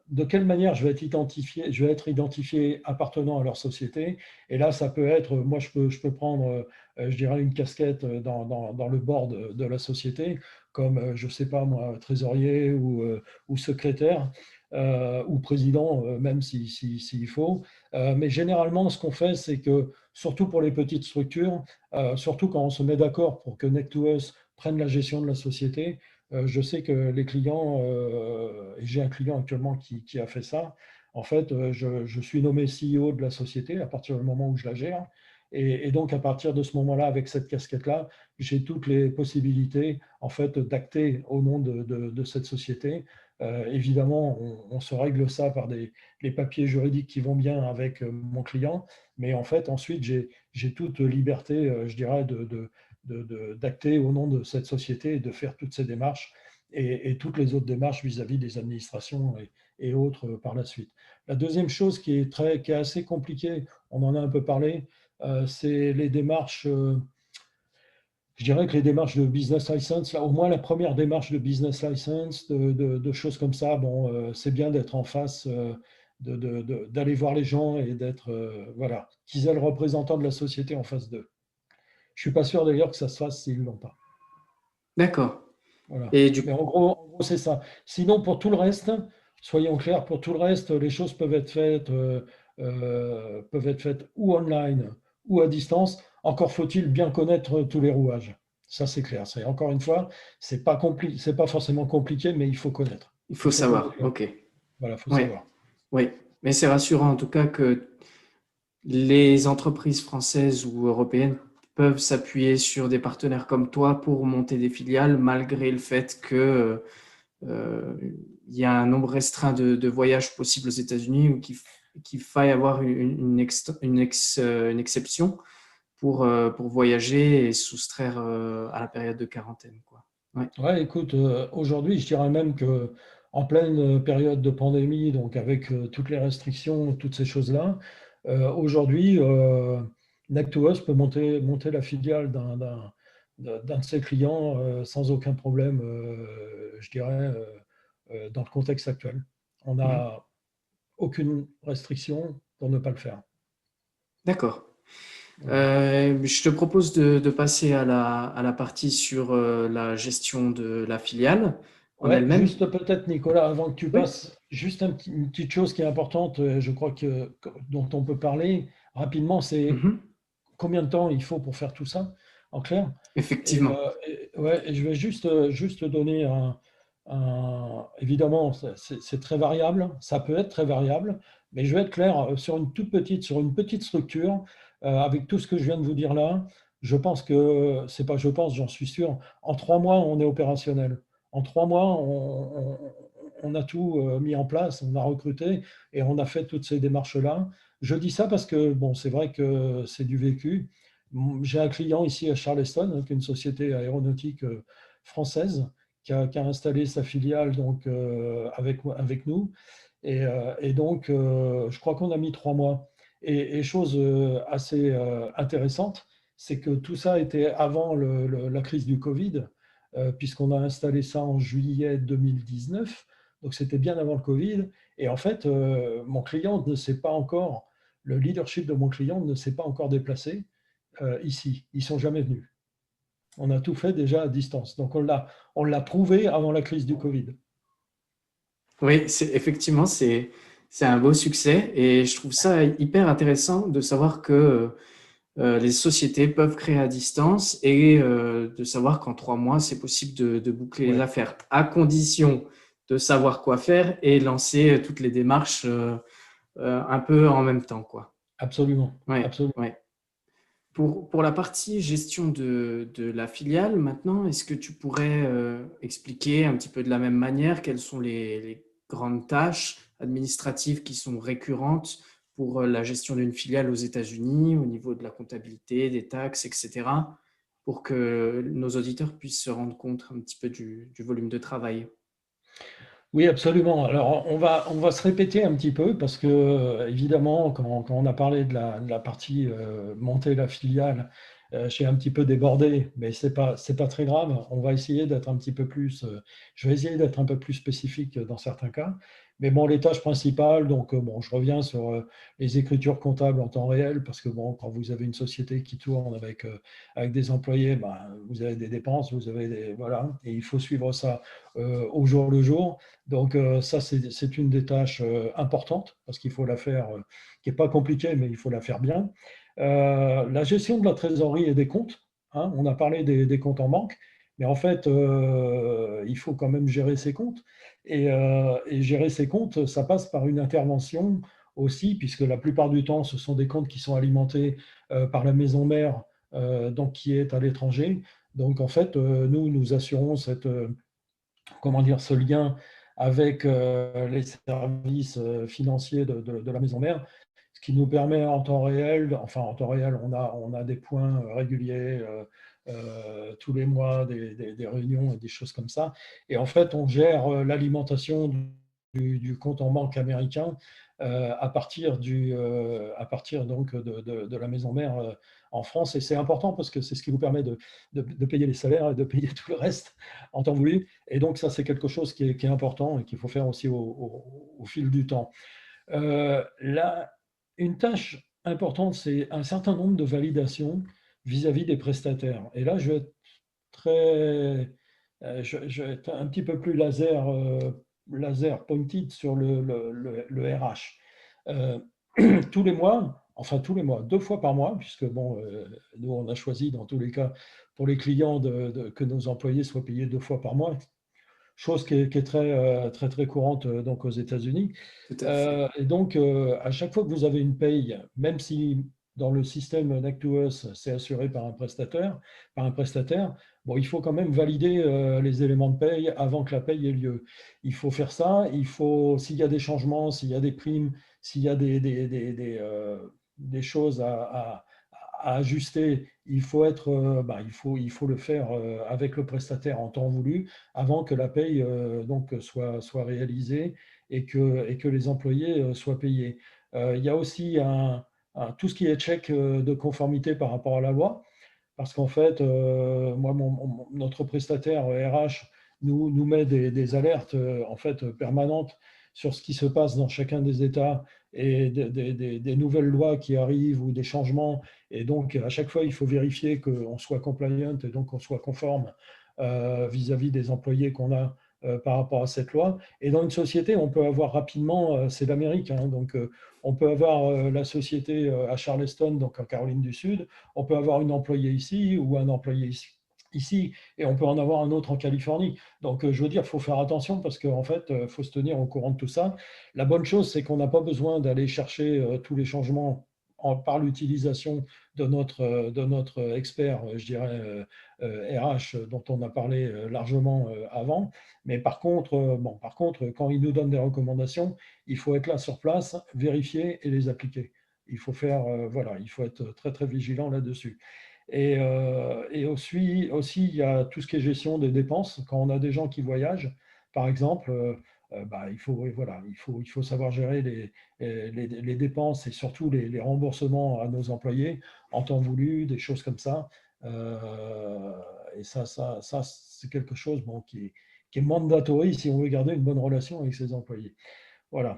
de quelle manière je vais être identifié appartenant à leur société. Et là, ça peut être, moi, je peux prendre, je dirais, une casquette dans le board de la société, comme, je ne sais pas moi, trésorier ou secrétaire, ou président, même s'il faut. Mais généralement, ce qu'on fait, c'est que, surtout pour les petites structures, surtout quand on se met d'accord pour que Neck2Us prenne la gestion de la société, je sais que les clients, et j'ai un client actuellement qui a fait ça, en fait, je suis nommé CEO de la société à partir du moment où je la gère. Et donc, à partir de ce moment-là, avec cette casquette-là, j'ai toutes les possibilités en fait, d'acter au nom de cette société Évidemment, on se règle ça par les papiers juridiques qui vont bien avec mon client, mais en fait, ensuite, j'ai toute liberté, je dirais, d'acter au nom de cette société et de faire toutes ces démarches et toutes les autres démarches vis-à-vis des administrations et autres par la suite. La deuxième chose qui est assez compliquée, on en a un peu parlé, c'est les démarches. Je dirais que les démarches de business license, là, au moins la première démarche de business license, de choses comme ça, bon, c'est bien d'être en face, d'aller voir les gens et d'être, voilà, qu'ils aient le représentant de la société en face d'eux. Je suis pas sûr d'ailleurs que ça se fasse s'ils l'ont pas. D'accord. Voilà. Et Mais du en gros, c'est ça. Sinon, pour tout le reste, soyons clairs, pour tout le reste, les choses peuvent être faites ou online ou à distance. Encore faut-il bien connaître tous les rouages. Ça, c'est clair. C'est encore une fois, c'est pas forcément compliqué, mais il faut connaître. il faut Il faut savoir, connaître. ok. Voilà, il faut Oui, savoir. oui. Mais c'est rassurant en tout cas que les entreprises françaises ou européennes peuvent s'appuyer sur des partenaires comme toi pour monter des filiales, malgré le fait que il y a un nombre restreint de voyages possibles aux États-Unis ou qu'il faille avoir une exception pour voyager et soustraire à la période de quarantaine, quoi. Ouais. Ouais, écoute, aujourd'hui, je dirais même que en pleine période de pandémie, donc avec toutes les restrictions, toutes ces choses-là, aujourd'hui, Nectos peut monter la filiale d'un de ses clients sans aucun problème, je dirais, dans le contexte actuel. On Mhm. n'a aucune restriction pour ne pas le faire. D'accord. Voilà. Je te propose de passer à la partie sur la gestion de la filiale en Ouais, elle-même. juste peut-être, Nicolas, avant que tu Oui. passes, juste une petite chose qui est importante, je crois dont on peut parler rapidement, c'est Mhm. combien de temps il faut pour faire tout ça, en clair. Effectivement. Ouais, et je vais juste donner évidemment, c'est très variable, ça peut être très variable, mais je vais être clair, sur une petite structure, avec tout ce que je viens de vous dire là, je pense que, c'est pas je pense, j'en suis sûr, en 3 mois, on est opérationnel. En 3 mois, on a tout mis en place, on a recruté et on a fait toutes ces démarches-là. Je dis ça parce que, bon, c'est vrai que c'est du vécu. J'ai un client ici à Charleston, hein, qui est une société aéronautique française, qui a installé sa filiale donc, avec nous. Et donc, je crois qu'on a mis 3 mois. Et chose assez intéressante, c'est que tout ça était avant la crise du Covid, puisqu'on a installé ça en juillet 2019. Donc, c'était bien avant le Covid. Et en fait, mon client ne s'est pas encore, le leadership de mon client ne s'est pas encore déplacé ici. Ils ne sont jamais venus. On a tout fait déjà à distance. Donc, on l'a prouvé avant la crise du Covid. Oui, effectivement, c'est un beau succès et je trouve ça hyper intéressant de savoir que les sociétés peuvent créer à distance et de savoir qu'en 3 mois, c'est possible de boucler les Ouais, affaires, à condition de savoir quoi faire et lancer toutes les démarches un peu en même temps, quoi. absolument. Ouais, Absolument. ouais. Pour la partie gestion de la filiale, maintenant, est-ce que tu pourrais expliquer un petit peu de la même manière quelles sont les grandes tâches administratives qui sont récurrentes pour la gestion d'une filiale aux États-Unis au niveau de la comptabilité, des taxes, etc., pour que nos auditeurs puissent se rendre compte un petit peu du volume de travail. Oui, absolument. Alors, on va se répéter un petit peu parce que, évidemment, quand on a parlé de la partie monter la filiale, j'ai un petit peu débordé, mais c'est pas très grave. On va essayer d'être un petit peu plus, je vais essayer d'être un peu plus spécifique dans certains cas. Mais bon, les tâches principales, donc, bon, je reviens sur les écritures comptables en temps réel parce que, bon, quand vous avez une société qui tourne avec des employés, ben, vous avez des dépenses, voilà, et il faut suivre ça au jour le jour. Donc ça, c'est une des tâches importantes parce qu'il faut la faire, qui n'est pas compliquée, mais il faut la faire bien. La gestion de la trésorerie et des comptes, hein, on a parlé des comptes en banque, mais en fait, il faut quand même gérer ses comptes. Et gérer ses comptes, ça passe par une intervention aussi, puisque la plupart du temps, ce sont des comptes qui sont alimentés par la maison mère, donc qui est à l'étranger. Donc en fait, nous assurons comment dire, ce lien avec les services financiers de la maison mère, ce qui nous permet en temps réel, enfin en temps réel, on a des points réguliers tous les mois, des réunions et des choses comme ça. Et en fait, on gère l'alimentation du compte en banque américain à partir donc de la maison mère en France. Et c'est important parce que c'est ce qui vous permet de payer les salaires et de payer tout le reste en temps voulu. Et donc, ça, c'est quelque chose qui est important et qu'il faut faire aussi au fil du temps. Là, une tâche importante, c'est un certain nombre de validations vis-à-vis des prestataires. Et là, je vais être je vais être un petit peu plus laser pointed sur le RH. Euh, tous les mois, enfin tous les mois, 2 fois par mois, puisque bon, nous on a choisi dans tous les cas pour les clients que nos employés soient payés 2 fois par mois, chose qui est très, très courante donc aux États-Unis. Tout à fait. Et donc, à chaque fois que vous avez une paye, même si dans le système Nactuous, c'est assuré par un prestataire, bon, il faut quand même valider les éléments de paye avant que la paye ait lieu. Il faut faire ça, s'il y a des changements, s'il y a des primes, s'il y a des choses à ajuster, il faut le faire avec le prestataire en temps voulu avant que la paye donc soit réalisée et que les employés soient payés. Il y a aussi tout ce qui est check de conformité par rapport à la loi, parce qu'en fait, notre prestataire RH nous met des alertes en fait, permanentes sur ce qui se passe dans chacun des États et des nouvelles lois qui arrivent ou des changements. Et donc, à chaque fois, il faut vérifier qu'on soit compliant et donc qu'on soit conforme vis-à-vis des employés qu'on a par rapport à cette loi. Et dans une société, on peut avoir rapidement, c'est l'Amérique, hein, donc on peut avoir la société à Charleston, donc en Caroline du Sud, on peut avoir une employée ici ou un employé ici, et on peut en avoir un autre en Californie. Donc, je veux dire, il faut faire attention parce qu'en fait, il faut se tenir au courant de tout ça. La bonne chose, c'est qu'on n'a pas besoin d'aller chercher tous les changements par l'utilisation de notre expert, je dirais, RH, dont on a parlé largement avant. Mais par contre, quand il nous donne des recommandations, il faut être là sur place, vérifier et les appliquer. Il faut faire, voilà, il faut être très, très vigilant là-dessus. Et aussi, il y a tout ce qui est gestion des dépenses. Quand on a des gens qui voyagent, par exemple, il faut savoir gérer les dépenses et surtout les remboursements à nos employés en temps voulu, des choses comme ça. Et ça c'est quelque chose bon, qui est mandatory si on veut garder une bonne relation avec ses employés. Voilà.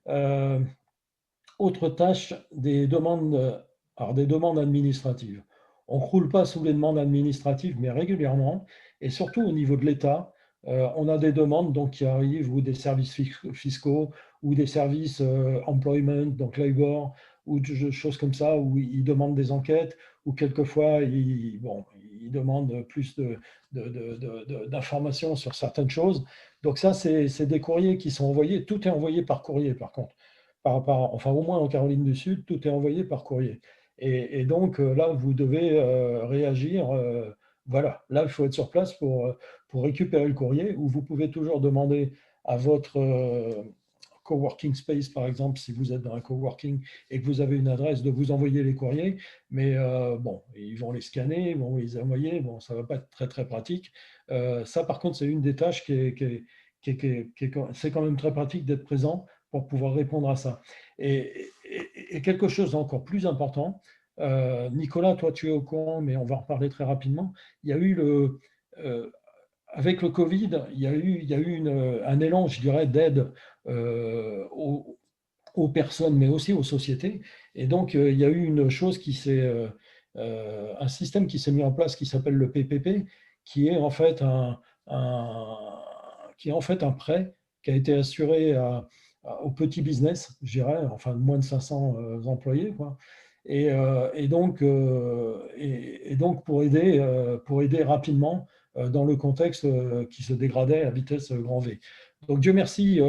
Euh, Autre tâche, des demandes administratives. On ne croule pas sous les demandes administratives, mais régulièrement, et surtout au niveau de l'État, on a des demandes donc, qui arrivent, ou des services fiscaux, ou des services employment, donc labor, ou des choses comme ça, où ils demandent des enquêtes, ou quelquefois ils demandent plus d'informations sur certaines choses. Donc ça, c'est des courriers qui sont envoyés. Tout est envoyé par courrier, par contre enfin au moins en Caroline du Sud, tout est envoyé par courrier. Et donc là, vous devez réagir. Voilà, là, il faut être sur place pour récupérer le courrier, ou vous pouvez toujours demander à votre coworking space, par exemple, si vous êtes dans un coworking et que vous avez une adresse, de vous envoyer les courriers. Mais bon, ils vont les scanner, ils vont les envoyer. Bon, ça ne va pas être très, très pratique. Ça, par contre, c'est une des tâches c'est quand même très pratique d'être présent pour pouvoir répondre à ça. Et quelque chose d'encore plus important, Nicolas, toi tu es au courant, mais on va en reparler très rapidement. Il y a eu avec le Covid, il y a eu un élan, je dirais, d'aide aux personnes, mais aussi aux sociétés. Et donc, il y a eu une chose un système qui s'est mis en place qui s'appelle le PPP, qui est en fait qui est en fait un prêt qui a été assuré au petit business, je dirais, enfin de moins de 500 employés, quoi. Et donc pour aider rapidement dans le contexte qui se dégradait à vitesse grand V. Donc Dieu merci,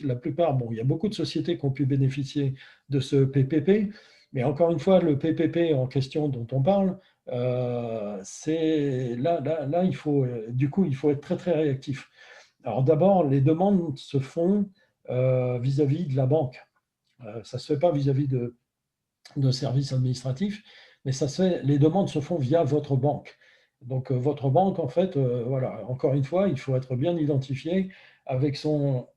la plupart, bon, il y a beaucoup de sociétés qui ont pu bénéficier de ce PPP, mais encore une fois, le PPP en question dont on parle, c'est là, il faut, du coup, il faut être très très réactif. Alors d'abord, les demandes se font vis-à-vis de la banque. Ça ne se fait pas vis-à-vis de services administratifs, mais les demandes se font via votre banque. Donc votre banque, en fait, voilà, encore une fois, il faut être bien identifié avec son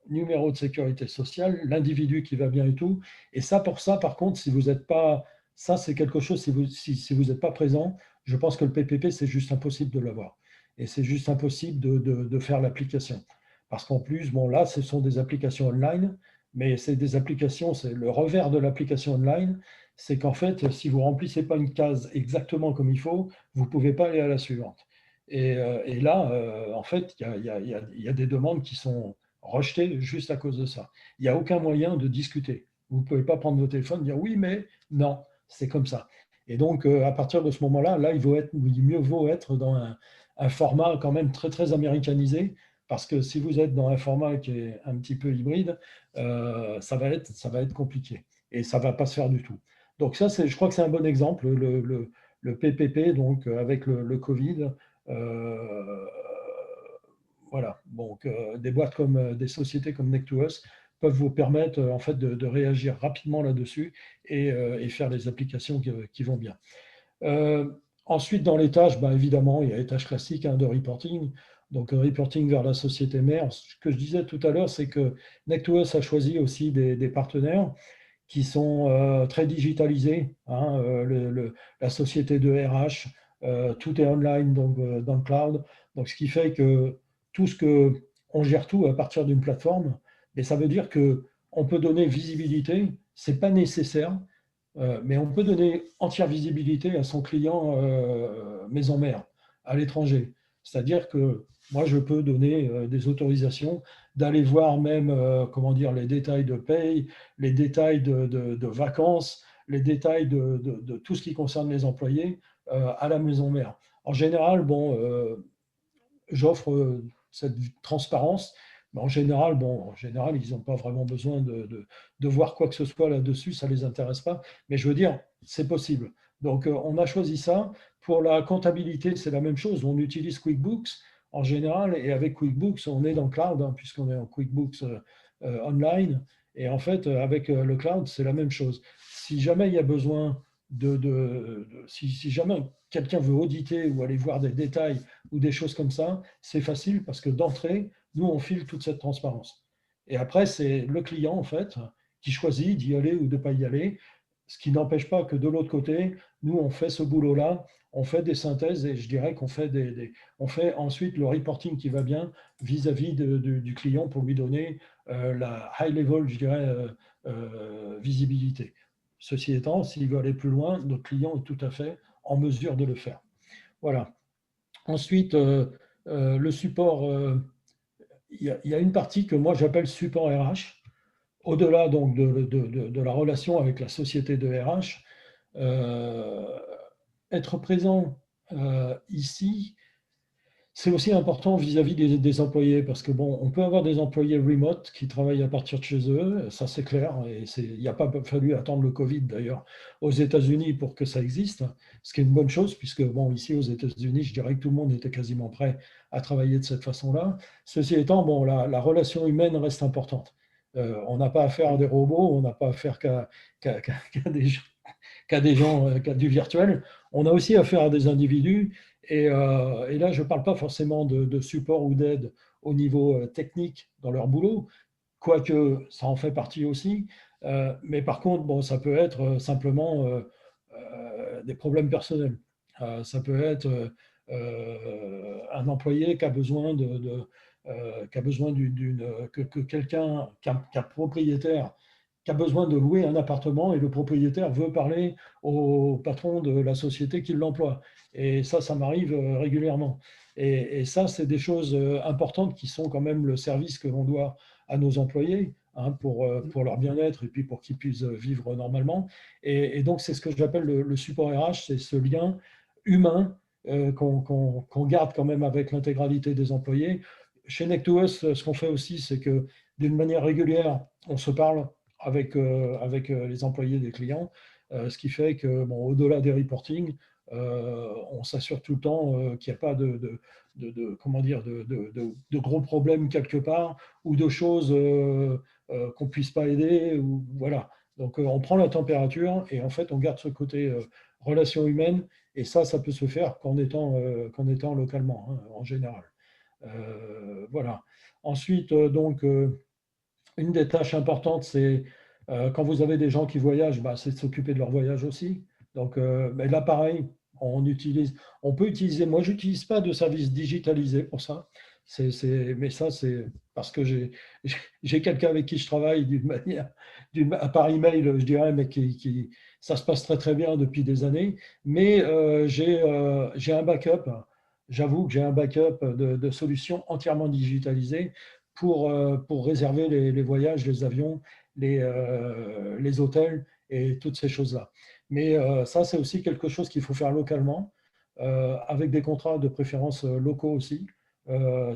numéro de sécurité sociale, l'individu qui va bien et tout. Et ça, pour ça, par contre, si vous n'êtes pas, ça c'est quelque chose, si vous n'êtes pas présent, je pense que le PPP, c'est juste impossible de l'avoir. Et c'est juste impossible de faire l'application. Parce qu'en plus, bon, là, ce sont des applications online, mais c'est des applications, c'est le revers de l'application online, c'est qu'en fait, si vous ne remplissez pas une case exactement comme il faut, vous ne pouvez pas aller à la suivante. Et là, en fait, il y a des demandes qui sont rejetées juste à cause de ça. Il n'y a aucun moyen de discuter. Vous ne pouvez pas prendre vos téléphones et dire oui, mais non, c'est comme ça. Et donc, à partir de ce moment-là, là, mieux vaut être dans un format quand même très, très américanisé, parce que si vous êtes dans un format qui est un petit peu hybride, ça va être compliqué et ça ne va pas se faire du tout. Donc ça, je crois que c'est un bon exemple, le PPP, donc avec le Covid. Euh, voilà. Donc, des boîtes comme des sociétés comme Next2us peuvent vous permettre en fait de réagir rapidement là-dessus et faire les applications qui vont bien. Euh, Ensuite, dans les tâches, ben, évidemment, il y a les tâches classiques de reporting. Donc, reporting vers la société mère. Ce que je disais tout à l'heure, c'est que Next2us a choisi aussi des partenaires qui sont très digitalisés. La société de RH, tout est online donc, dans le cloud. Donc, ce qui fait que on gère tout à partir d'une plateforme. Et ça veut dire qu'on peut donner visibilité, ce n'est pas nécessaire, mais on peut donner entière visibilité à son client maison mère à l'étranger. C'est-à-dire que moi, je peux donner des autorisations d'aller voir même comment dire, les détails de paye, les détails de vacances, les détails de tout ce qui concerne les employés à la maison mère. En général, bon, j'offre cette transparence. Mais en général, ils n'ont pas vraiment besoin de voir quoi que ce soit là-dessus, ça ne les intéresse pas. Mais je veux dire, c'est possible. Donc, on a choisi ça. Pour la comptabilité, c'est la même chose. On utilise QuickBooks en général, et avec QuickBooks, on est dans le cloud, puisqu'on est en QuickBooks online. Et en fait, avec le cloud, c'est la même chose. Si jamais il y a besoin si jamais quelqu'un veut auditer ou aller voir des détails ou des choses comme ça, c'est facile parce que d'entrée, nous, on file toute cette transparence. Et après, c'est le client, en fait, qui choisit d'y aller ou de ne pas y aller, ce qui n'empêche pas que de l'autre côté, nous, on fait ce boulot-là, on fait des synthèses et je dirais qu'on fait, on fait ensuite le reporting qui va bien vis-à-vis du client pour lui donner la high level, je dirais, visibilité. Ceci étant, s'il veut aller plus loin, notre client est tout à fait en mesure de le faire. Voilà. Ensuite, le support, il y a une partie que moi j'appelle support RH. Au-delà donc de la relation avec la société de RH, euh, être présent ici, c'est aussi important vis-à-vis des employés parce que bon, on peut avoir des employés remote qui travaillent à partir de chez eux, ça c'est clair, et il n'y a pas fallu attendre le Covid d'ailleurs aux États-Unis pour que ça existe, ce qui est une bonne chose puisque bon, ici aux États-Unis, je dirais que tout le monde était quasiment prêt à travailler de cette façon-là. Ceci étant, bon, la relation humaine reste importante. On n'a pas affaire à des robots, on n'a pas affaire qu'à des gens qu'à des gens, qu'à du virtuel. On a aussi affaire à des individus. Et là, je ne parle pas forcément de support ou d'aide au niveau technique dans leur boulot, quoique ça en fait partie aussi. Mais par contre, bon, ça peut être simplement des problèmes personnels. Ça peut être un employé qui a besoin qui a besoin que quelqu'un, qu'un propriétaire qui a besoin de louer un appartement et le propriétaire veut parler au patron de la société qui l'emploie. Et ça m'arrive régulièrement. Et ça, c'est des choses importantes qui sont quand même le service que l'on doit à nos employés pour leur bien-être et puis pour qu'ils puissent vivre normalement. Et donc, c'est ce que j'appelle le support RH, c'est ce lien humain qu'on garde quand même avec l'intégralité des employés. Chez Nectos, ce qu'on fait aussi, c'est que d'une manière régulière, on se parle avec les employés des clients, ce qui fait que, bon, au-delà des reporting, on s'assure tout le temps qu'il n'y a pas comment dire, de gros problèmes quelque part ou de choses qu'on ne puisse pas aider. Ou, voilà. Donc, on prend la température et en fait, on garde ce côté relation humaine. Et ça peut se faire qu'en étant localement, hein, en général. Voilà. Ensuite, une des tâches importantes, c'est quand vous avez des gens qui voyagent, bah, c'est de s'occuper de leur voyage aussi. Donc, mais là, pareil, on peut utiliser, moi, je n'utilise pas de service digitalisé pour ça. Mais ça, c'est parce que j'ai quelqu'un avec qui je travaille d'une manière, par email, je dirais, mais ça se passe très, très bien depuis des années. Mais j'ai un backup. J'avoue que j'ai un backup de solutions entièrement digitalisées pour réserver les voyages, les avions, les hôtels et toutes ces choses-là. Mais ça, c'est aussi quelque chose qu'il faut faire localement, avec des contrats de préférence locaux aussi.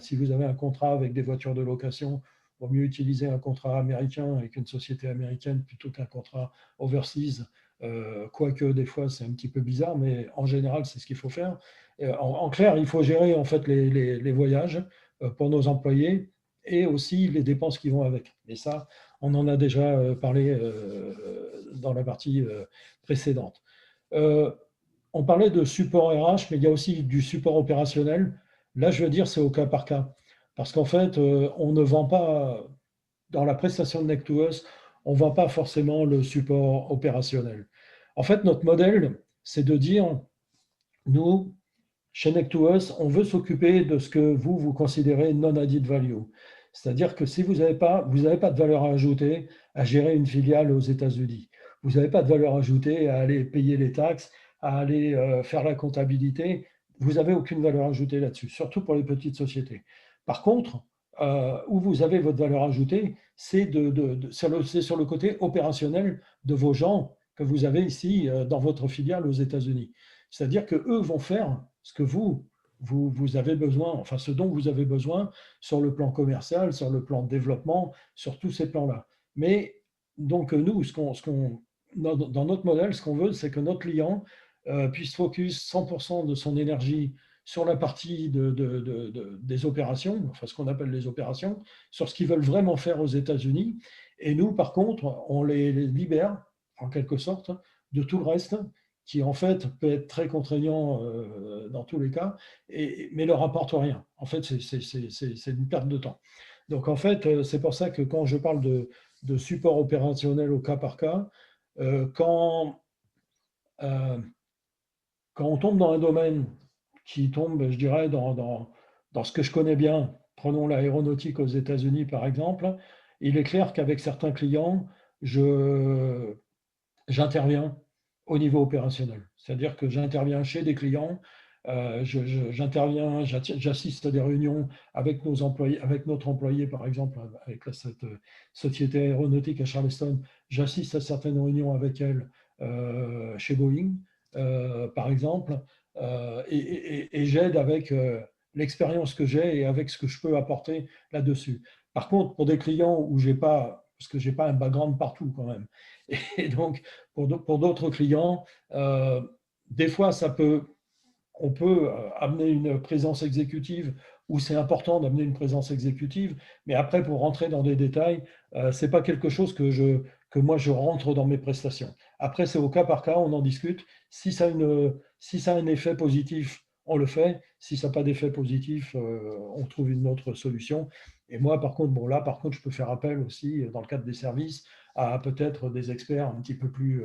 Si vous avez un contrat avec des voitures de location, il vaut mieux utiliser un contrat américain avec une société américaine plutôt qu'un contrat overseas. Quoique des fois c'est un petit peu bizarre, mais en général c'est ce qu'il faut faire. En clair, il faut gérer en fait les voyages pour nos employés et aussi les dépenses qui vont avec. Et ça, on en a déjà parlé dans la partie précédente. On parlait de support RH, mais il y a aussi du support opérationnel. Là, je veux dire, c'est au cas par cas. Parce qu'en fait, on ne vend pas, dans la prestation de Next2us, on ne vend pas forcément le support opérationnel. En fait, notre modèle, c'est de dire, nous, chez Next2us, on veut s'occuper de ce que vous considérez non-added value. C'est-à-dire que si vous n'avez pas de valeur à ajouter à gérer une filiale aux États-Unis, vous n'avez pas de valeur ajoutée à aller payer les taxes, à aller faire la comptabilité, vous n'avez aucune valeur ajoutée là-dessus, surtout pour les petites sociétés. Par contre, où vous avez votre valeur ajoutée, c'est sur le côté opérationnel de vos gens que vous avez ici dans votre filiale aux États-Unis. C'est-à-dire qu'eux vont faire ce que vous avez besoin, enfin ce dont vous avez besoin sur le plan commercial, sur le plan de développement, sur tous ces plans-là. Mais donc nous, dans notre modèle, ce qu'on veut, c'est que notre client puisse focus 100% de son énergie sur la partie des opérations, enfin ce qu'on appelle les opérations, sur ce qu'ils veulent vraiment faire aux États-Unis. Et nous, par contre, on les libère, en quelque sorte, de tout le reste, qui en fait peut être très contraignant dans tous les cas, mais leur apporte rien. En fait, c'est une perte de temps. Donc en fait, c'est pour ça que quand je parle de support opérationnel au cas par cas, quand, euh, quand on tombe dans un domaine qui tombe, je dirais, dans ce que je connais bien, prenons l'aéronautique aux États-Unis par exemple, il est clair qu'avec certains clients, j'interviens au niveau opérationnel. C'est-à-dire que j'interviens chez des clients, j'assiste à des réunions avec nos employés, avec notre employé, par exemple, avec cette société aéronautique à Charleston, j'assiste à certaines réunions avec elle chez Boeing, par exemple, et j'aide avec l'expérience que j'ai et avec ce que je peux apporter là-dessus. Par contre, pour des clients où j'ai pas, parce que j'ai pas un background partout quand même, et donc pour d'autres clients, des fois on peut amener une présence exécutive où c'est important d'amener une présence exécutive, mais après pour rentrer dans des détails, c'est pas quelque chose que moi je rentre dans mes prestations. Après c'est au cas par cas, on en discute. Si ça a un effet positif, on le fait. Si ça n'a pas d'effet positif, on trouve une autre solution. Et moi, par contre, par contre, je peux faire appel aussi, dans le cadre des services, à peut-être des experts un petit peu plus,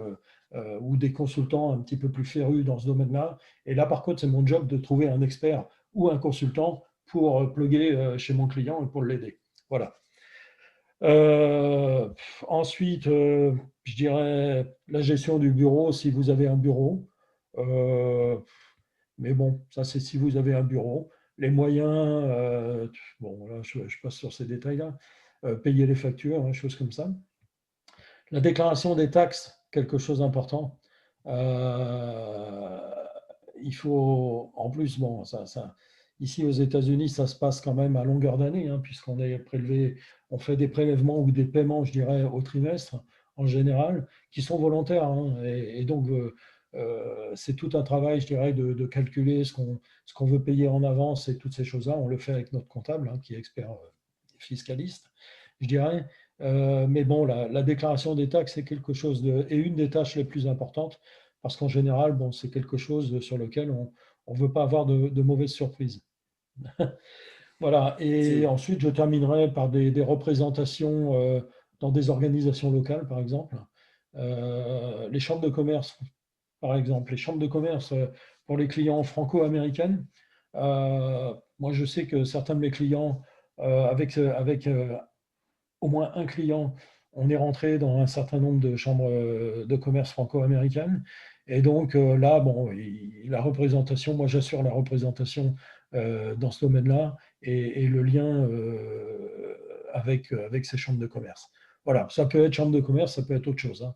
ou des consultants un petit peu plus férus dans ce domaine-là. Et là, par contre, c'est mon job de trouver un expert ou un consultant pour plugger chez mon client et pour l'aider. Voilà. Euh, Ensuite, je dirais la gestion du bureau, si vous avez un bureau. Euh, mais bon, ça c'est si vous avez un bureau. Les moyens, bon, là je passe sur ces détails-là. Payer les factures, hein, choses comme ça. La déclaration des taxes, quelque chose d'important. Euh, il faut, en plus, bon, ici aux États-Unis, ça se passe quand même à longueur d'année, hein, puisqu'on est prélevé, on fait des prélèvements ou des paiements, je dirais, au trimestre en général, qui sont volontaires. Hein, et donc, c'est tout un travail, je dirais, de calculer ce qu'on veut payer en avance et toutes ces choses-là. On le fait avec notre comptable, hein, qui est expert fiscaliste, je dirais. Mais bon, la déclaration des taxes est quelque chose est une des tâches les plus importantes parce qu'en général, bon, c'est quelque chose sur lequel on ne veut pas avoir de mauvaises surprises. Voilà. Et ensuite, je terminerai par des représentations dans des organisations locales, par exemple. Les chambres de commerce, par exemple, les chambres de commerce pour les clients franco-américaines. Moi, je sais que certains de mes clients, avec au moins un client, on est rentré dans un certain nombre de chambres de commerce franco-américaines. Et donc là, bon, la représentation, moi j'assure la représentation dans ce domaine-là et le lien avec ces chambres de commerce. Voilà, ça peut être chambre de commerce, ça peut être autre chose, hein,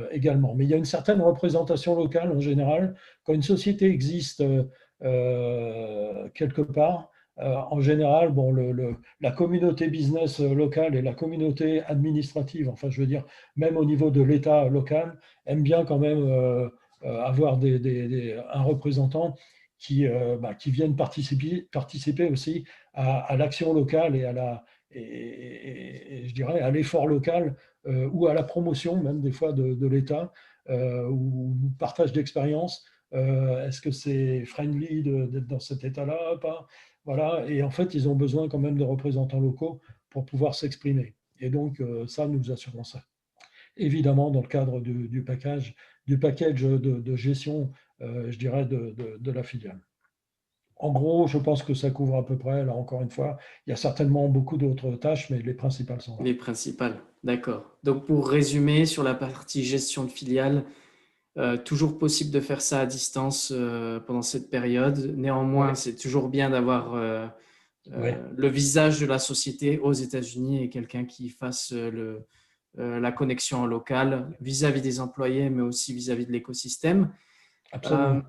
également. Mais il y a une certaine représentation locale en général. Quand une société existe quelque part, en général, bon, la communauté business locale et la communauté administrative, enfin je veux dire, même au niveau de l'État local, aiment bien quand même avoir un représentant qui viennent participer aussi à l'action locale et et je dirais à l'effort local ou à la promotion même des fois de l'État ou partage d'expérience. Est-ce que c'est friendly d'être dans cet état-là, pas? Voilà, et en fait, ils ont besoin quand même de représentants locaux pour pouvoir s'exprimer. Et donc, ça, nous assurons ça. Évidemment, dans le cadre du package de gestion, je dirais, de la filiale. En gros, je pense que ça couvre à peu près, là encore une fois, il y a certainement beaucoup d'autres tâches, mais les principales sont là. Les principales, d'accord. Donc pour résumer, sur la partie gestion de filiale, toujours possible de faire ça à distance pendant cette période. Néanmoins, Ouais. c'est toujours bien d'avoir Ouais. le visage de la société aux États-Unis et quelqu'un qui fasse la connexion locale vis-à-vis des employés, mais aussi vis-à-vis de l'écosystème. Absolument.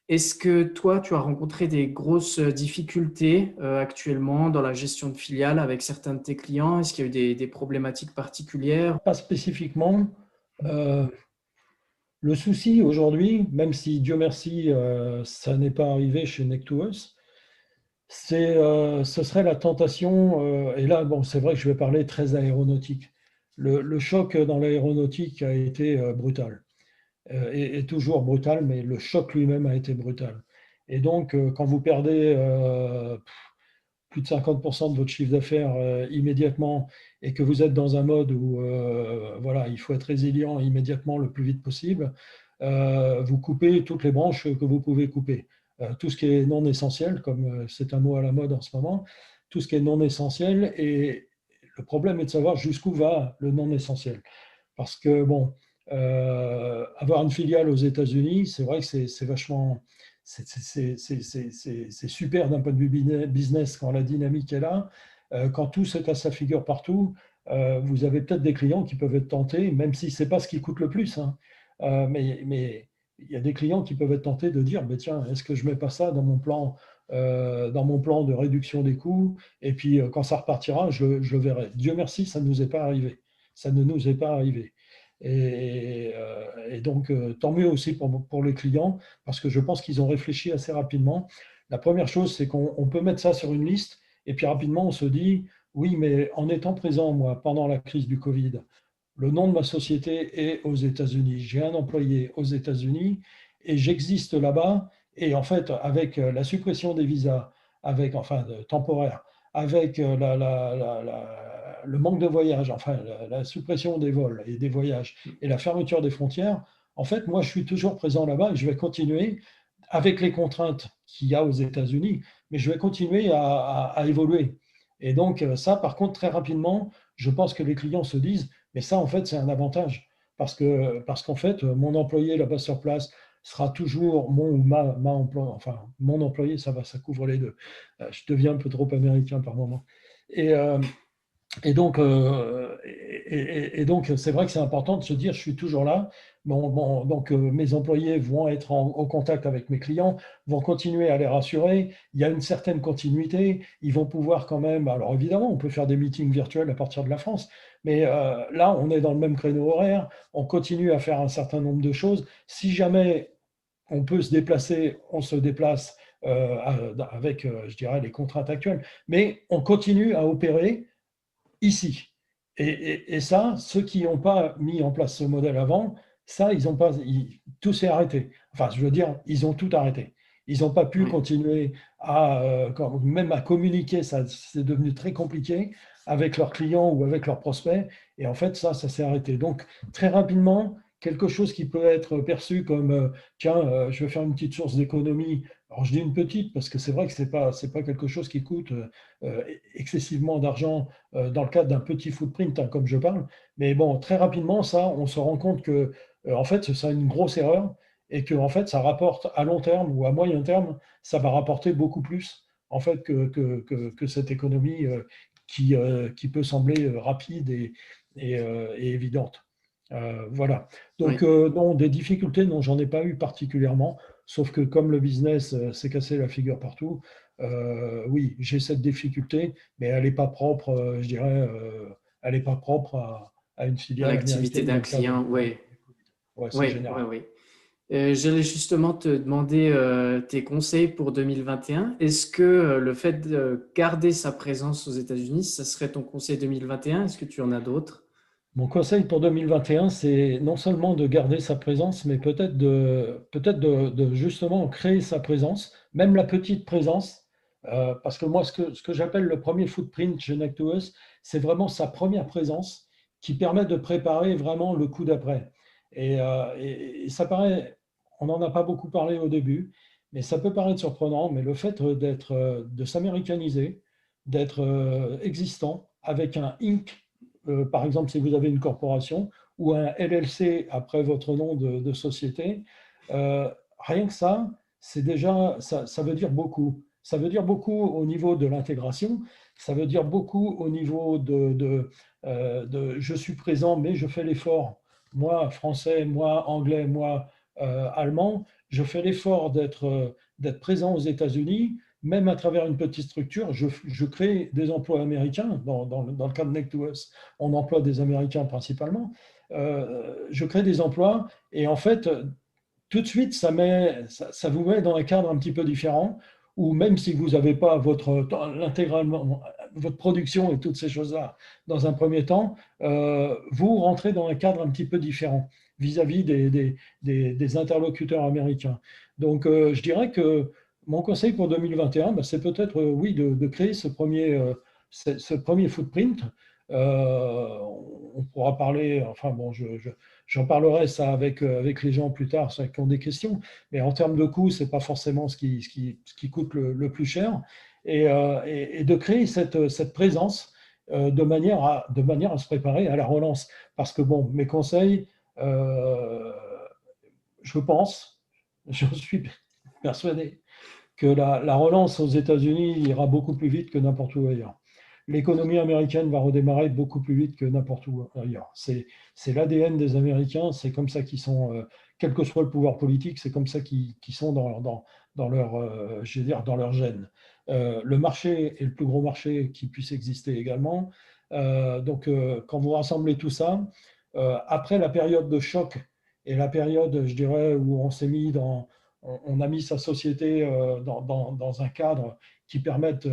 Est-ce que toi, tu as rencontré des grosses difficultés actuellement dans la gestion de filiales avec certains de tes clients? Est-ce qu'il y a eu des problématiques particulières? Pas spécifiquement. Euh, le souci aujourd'hui, même si Dieu merci, ça n'est pas arrivé chez Neck2Us, ce serait la tentation, et là, bon, c'est vrai que je vais parler très aéronautique. Le choc dans l'aéronautique a été brutal, et toujours brutal, mais le choc lui-même a été brutal. Et donc, quand vous perdez plus de 50% de votre chiffre d'affaires immédiatement et que vous êtes dans un mode où voilà, il faut être résilient immédiatement le plus vite possible, vous coupez toutes les branches que vous pouvez couper. Tout ce qui est non essentiel, comme c'est un mot à la mode en ce moment, tout ce qui est non essentiel. Et le problème est de savoir jusqu'où va le non essentiel. Parce que, bon, avoir une filiale aux États-Unis, c'est vrai que c'est vachement. C'est super d'un point de vue business quand la dynamique est là. Quand tout se casse sa figure partout, vous avez peut-être des clients qui peuvent être tentés, même si ce n'est pas ce qui coûte le plus, hein. Mais il y a des clients qui peuvent être tentés de dire, bah, tiens, est-ce que je ne mets pas ça dans mon plan de réduction des coûts? Et puis, quand ça repartira, je le verrai. Dieu merci, ça ne nous est pas arrivé. Ça ne nous est pas arrivé. Et donc, tant mieux aussi pour les clients, parce que je pense qu'ils ont réfléchi assez rapidement. La première chose, c'est qu'on peut mettre ça sur une liste, et puis rapidement, on se dit, oui, mais en étant présent, moi, pendant la crise du Covid, le nom de ma société est aux États-Unis. J'ai un employé aux États-Unis, et j'existe là-bas. Et en fait, avec la suppression des visas, enfin, temporaire, avec le manque de voyages, enfin la suppression des vols et des voyages et la fermeture des frontières, en fait, moi, je suis toujours présent là-bas et je vais continuer avec les contraintes qu'il y a aux États-Unis, mais je vais continuer à évoluer. Et donc, ça, par contre, très rapidement, je pense que les clients se disent, mais ça, en fait, c'est un avantage. Parce qu'en fait, mon employé là-bas sur place sera toujours mon ou ma employé, enfin, mon employé, ça va, ça couvre les deux. Je deviens un peu trop américain par moment. Et, et donc, c'est vrai que c'est important de se dire, je suis toujours là, Donc, mes employés vont être en contact avec mes clients, vont continuer à les rassurer. Il y a une certaine continuité. Ils vont pouvoir quand même. Alors, évidemment, on peut faire des meetings virtuels à partir de la France, mais là, on est dans le même créneau horaire. On continue à faire un certain nombre de choses. Si jamais on peut se déplacer, on se déplace avec, je dirais, les contraintes actuelles. Mais on continue à opérer ici. Et ça, ceux qui n'ont pas mis en place ce modèle avant, ça, ils ont pas, tout s'est arrêté. Enfin, je veux dire, ils ont tout arrêté. Ils n'ont pas pu Oui, continuer même à communiquer, ça, c'est devenu très compliqué avec leurs clients ou avec leurs prospects. Et en fait, ça s'est arrêté. Donc, très rapidement, quelque chose qui peut être perçu comme, tiens, je vais faire une petite source d'économie. Alors, je dis une petite parce que c'est vrai que c'est pas quelque chose qui coûte excessivement d'argent dans le cadre d'un petit footprint, hein, comme je parle. Mais bon, très rapidement, ça, on se rend compte que, en fait, c'est une grosse erreur et que, en fait, ça rapporte à long terme ou à moyen terme, ça va rapporter beaucoup plus, en fait, que cette économie qui peut sembler rapide et évidente. Voilà. Donc, oui. non, des difficultés, non, j'en ai pas eu particulièrement, sauf que comme le business s'est cassé la figure partout, oui, j'ai cette difficulté, mais elle n'est pas propre, je dirais, elle n'est pas propre à une À filiale l'activité américaine dans d'un le cadre client, ouais, oui. du Covid. Ouais, c'est Oui, oui, général. oui. J'allais justement te demander tes conseils pour 2021. Est-ce que le fait de garder sa présence aux États-Unis, ça serait ton conseil 2021? Est-ce que tu en as d'autres? Mon conseil pour 2021, c'est non seulement de garder sa présence, mais peut-être de justement créer sa présence, même la petite présence, parce que moi, ce que j'appelle le premier footprint chez Nectous, c'est vraiment sa première présence qui permet de préparer vraiment le coup d'après. Et ça paraît, on n'en a pas beaucoup parlé au début, mais ça peut paraître surprenant, mais le fait de s'américaniser, d'être existant avec un Inc par exemple, si vous avez une corporation ou un LLC après votre nom de société, rien que ça, c'est déjà, ça veut dire beaucoup. Ça veut dire beaucoup au niveau de l'intégration, ça veut dire beaucoup au niveau de je suis présent, mais je fais l'effort. Moi, français, moi, anglais, moi, allemand, je fais l'effort d'être présent aux États-Unis, même à travers une petite structure, je crée des emplois américains. Dans le cas de Next2Us, on emploie des Américains principalement. Je crée des emplois et en fait, tout de suite, ça vous met dans un cadre un petit peu différent où même si vous n'avez pas l'intégralement votre production et toutes ces choses-là dans un premier temps, vous rentrez dans un cadre un petit peu différent vis-à-vis des interlocuteurs américains. Donc, je dirais que mon conseil pour 2021, ben, c'est peut-être, oui, de créer ce premier footprint. On pourra parler, enfin bon, j'en parlerai ça avec les gens plus tard, ceux qui ont des questions, mais en termes de coût, ce n'est pas forcément ce qui coûte le plus cher. Et de créer cette présence de manière à se préparer à la relance. Parce que, bon, mes conseils, euh, je pense, je suis persuadé, que la relance aux États-Unis ira beaucoup plus vite que n'importe où ailleurs. L'économie américaine va redémarrer beaucoup plus vite que n'importe où ailleurs. C'est l'ADN des Américains, c'est comme ça qu'ils sont, quel que soit le pouvoir politique, c'est comme ça qu'ils sont je veux dire, dans leur gène. Le marché est le plus gros marché qui puisse exister également. Donc, quand vous rassemblez tout ça, après la période de choc et la période, je dirais, où on a mis sa société dans un cadre qui permette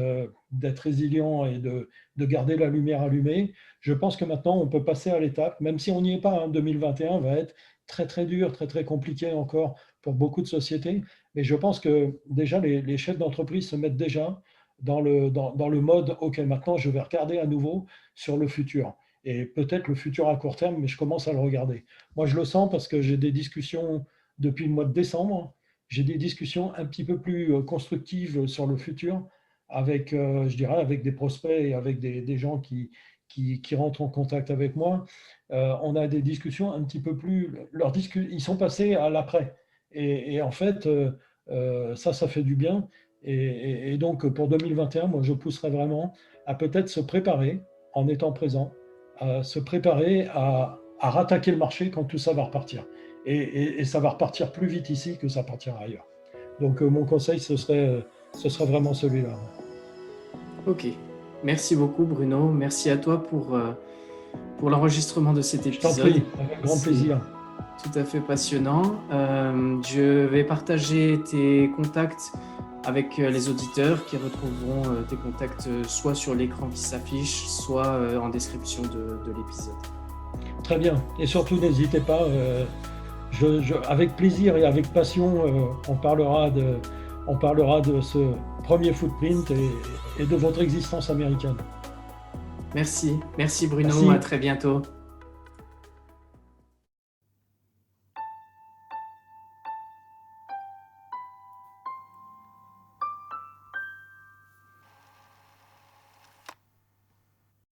d'être résilient et de garder la lumière allumée. Je pense que maintenant, on peut passer à l'étape, même si on n'y est pas, hein, 2021 va être très très dur, très très compliqué encore pour beaucoup de sociétés. Mais je pense que déjà, les chefs d'entreprise se mettent déjà dans le mode, OK, maintenant, je vais regarder à nouveau sur le futur. Et peut-être le futur à court terme, mais je commence à le regarder. Moi, je le sens parce que j'ai des discussions depuis le mois de décembre. J'ai des discussions un petit peu plus constructives sur le futur avec, je dirais, avec des prospects et avec des gens qui rentrent en contact avec moi. On a des discussions un petit peu plus. Ils sont passés à l'après. Et en fait, ça fait du bien. Et donc, pour 2021, moi, je pousserais vraiment à peut-être se préparer en étant présent, à se préparer à rattaquer le marché quand tout ça va repartir. et ça va repartir plus vite ici que ça partira ailleurs. Donc mon conseil, ce serait vraiment celui-là. Ok. Merci beaucoup Bruno. Merci à toi pour l'enregistrement de cet Je t'en épisode. prie, avec grand plaisir. Tout à fait passionnant. Je vais partager tes contacts avec les auditeurs qui retrouveront tes contacts soit sur l'écran qui s'affiche, soit en description de l'épisode. Très bien. Et surtout, n'hésitez pas, avec plaisir et avec passion, on parlera de ce premier footprint et de votre existence américaine. Merci Bruno, Merci. à très bientôt.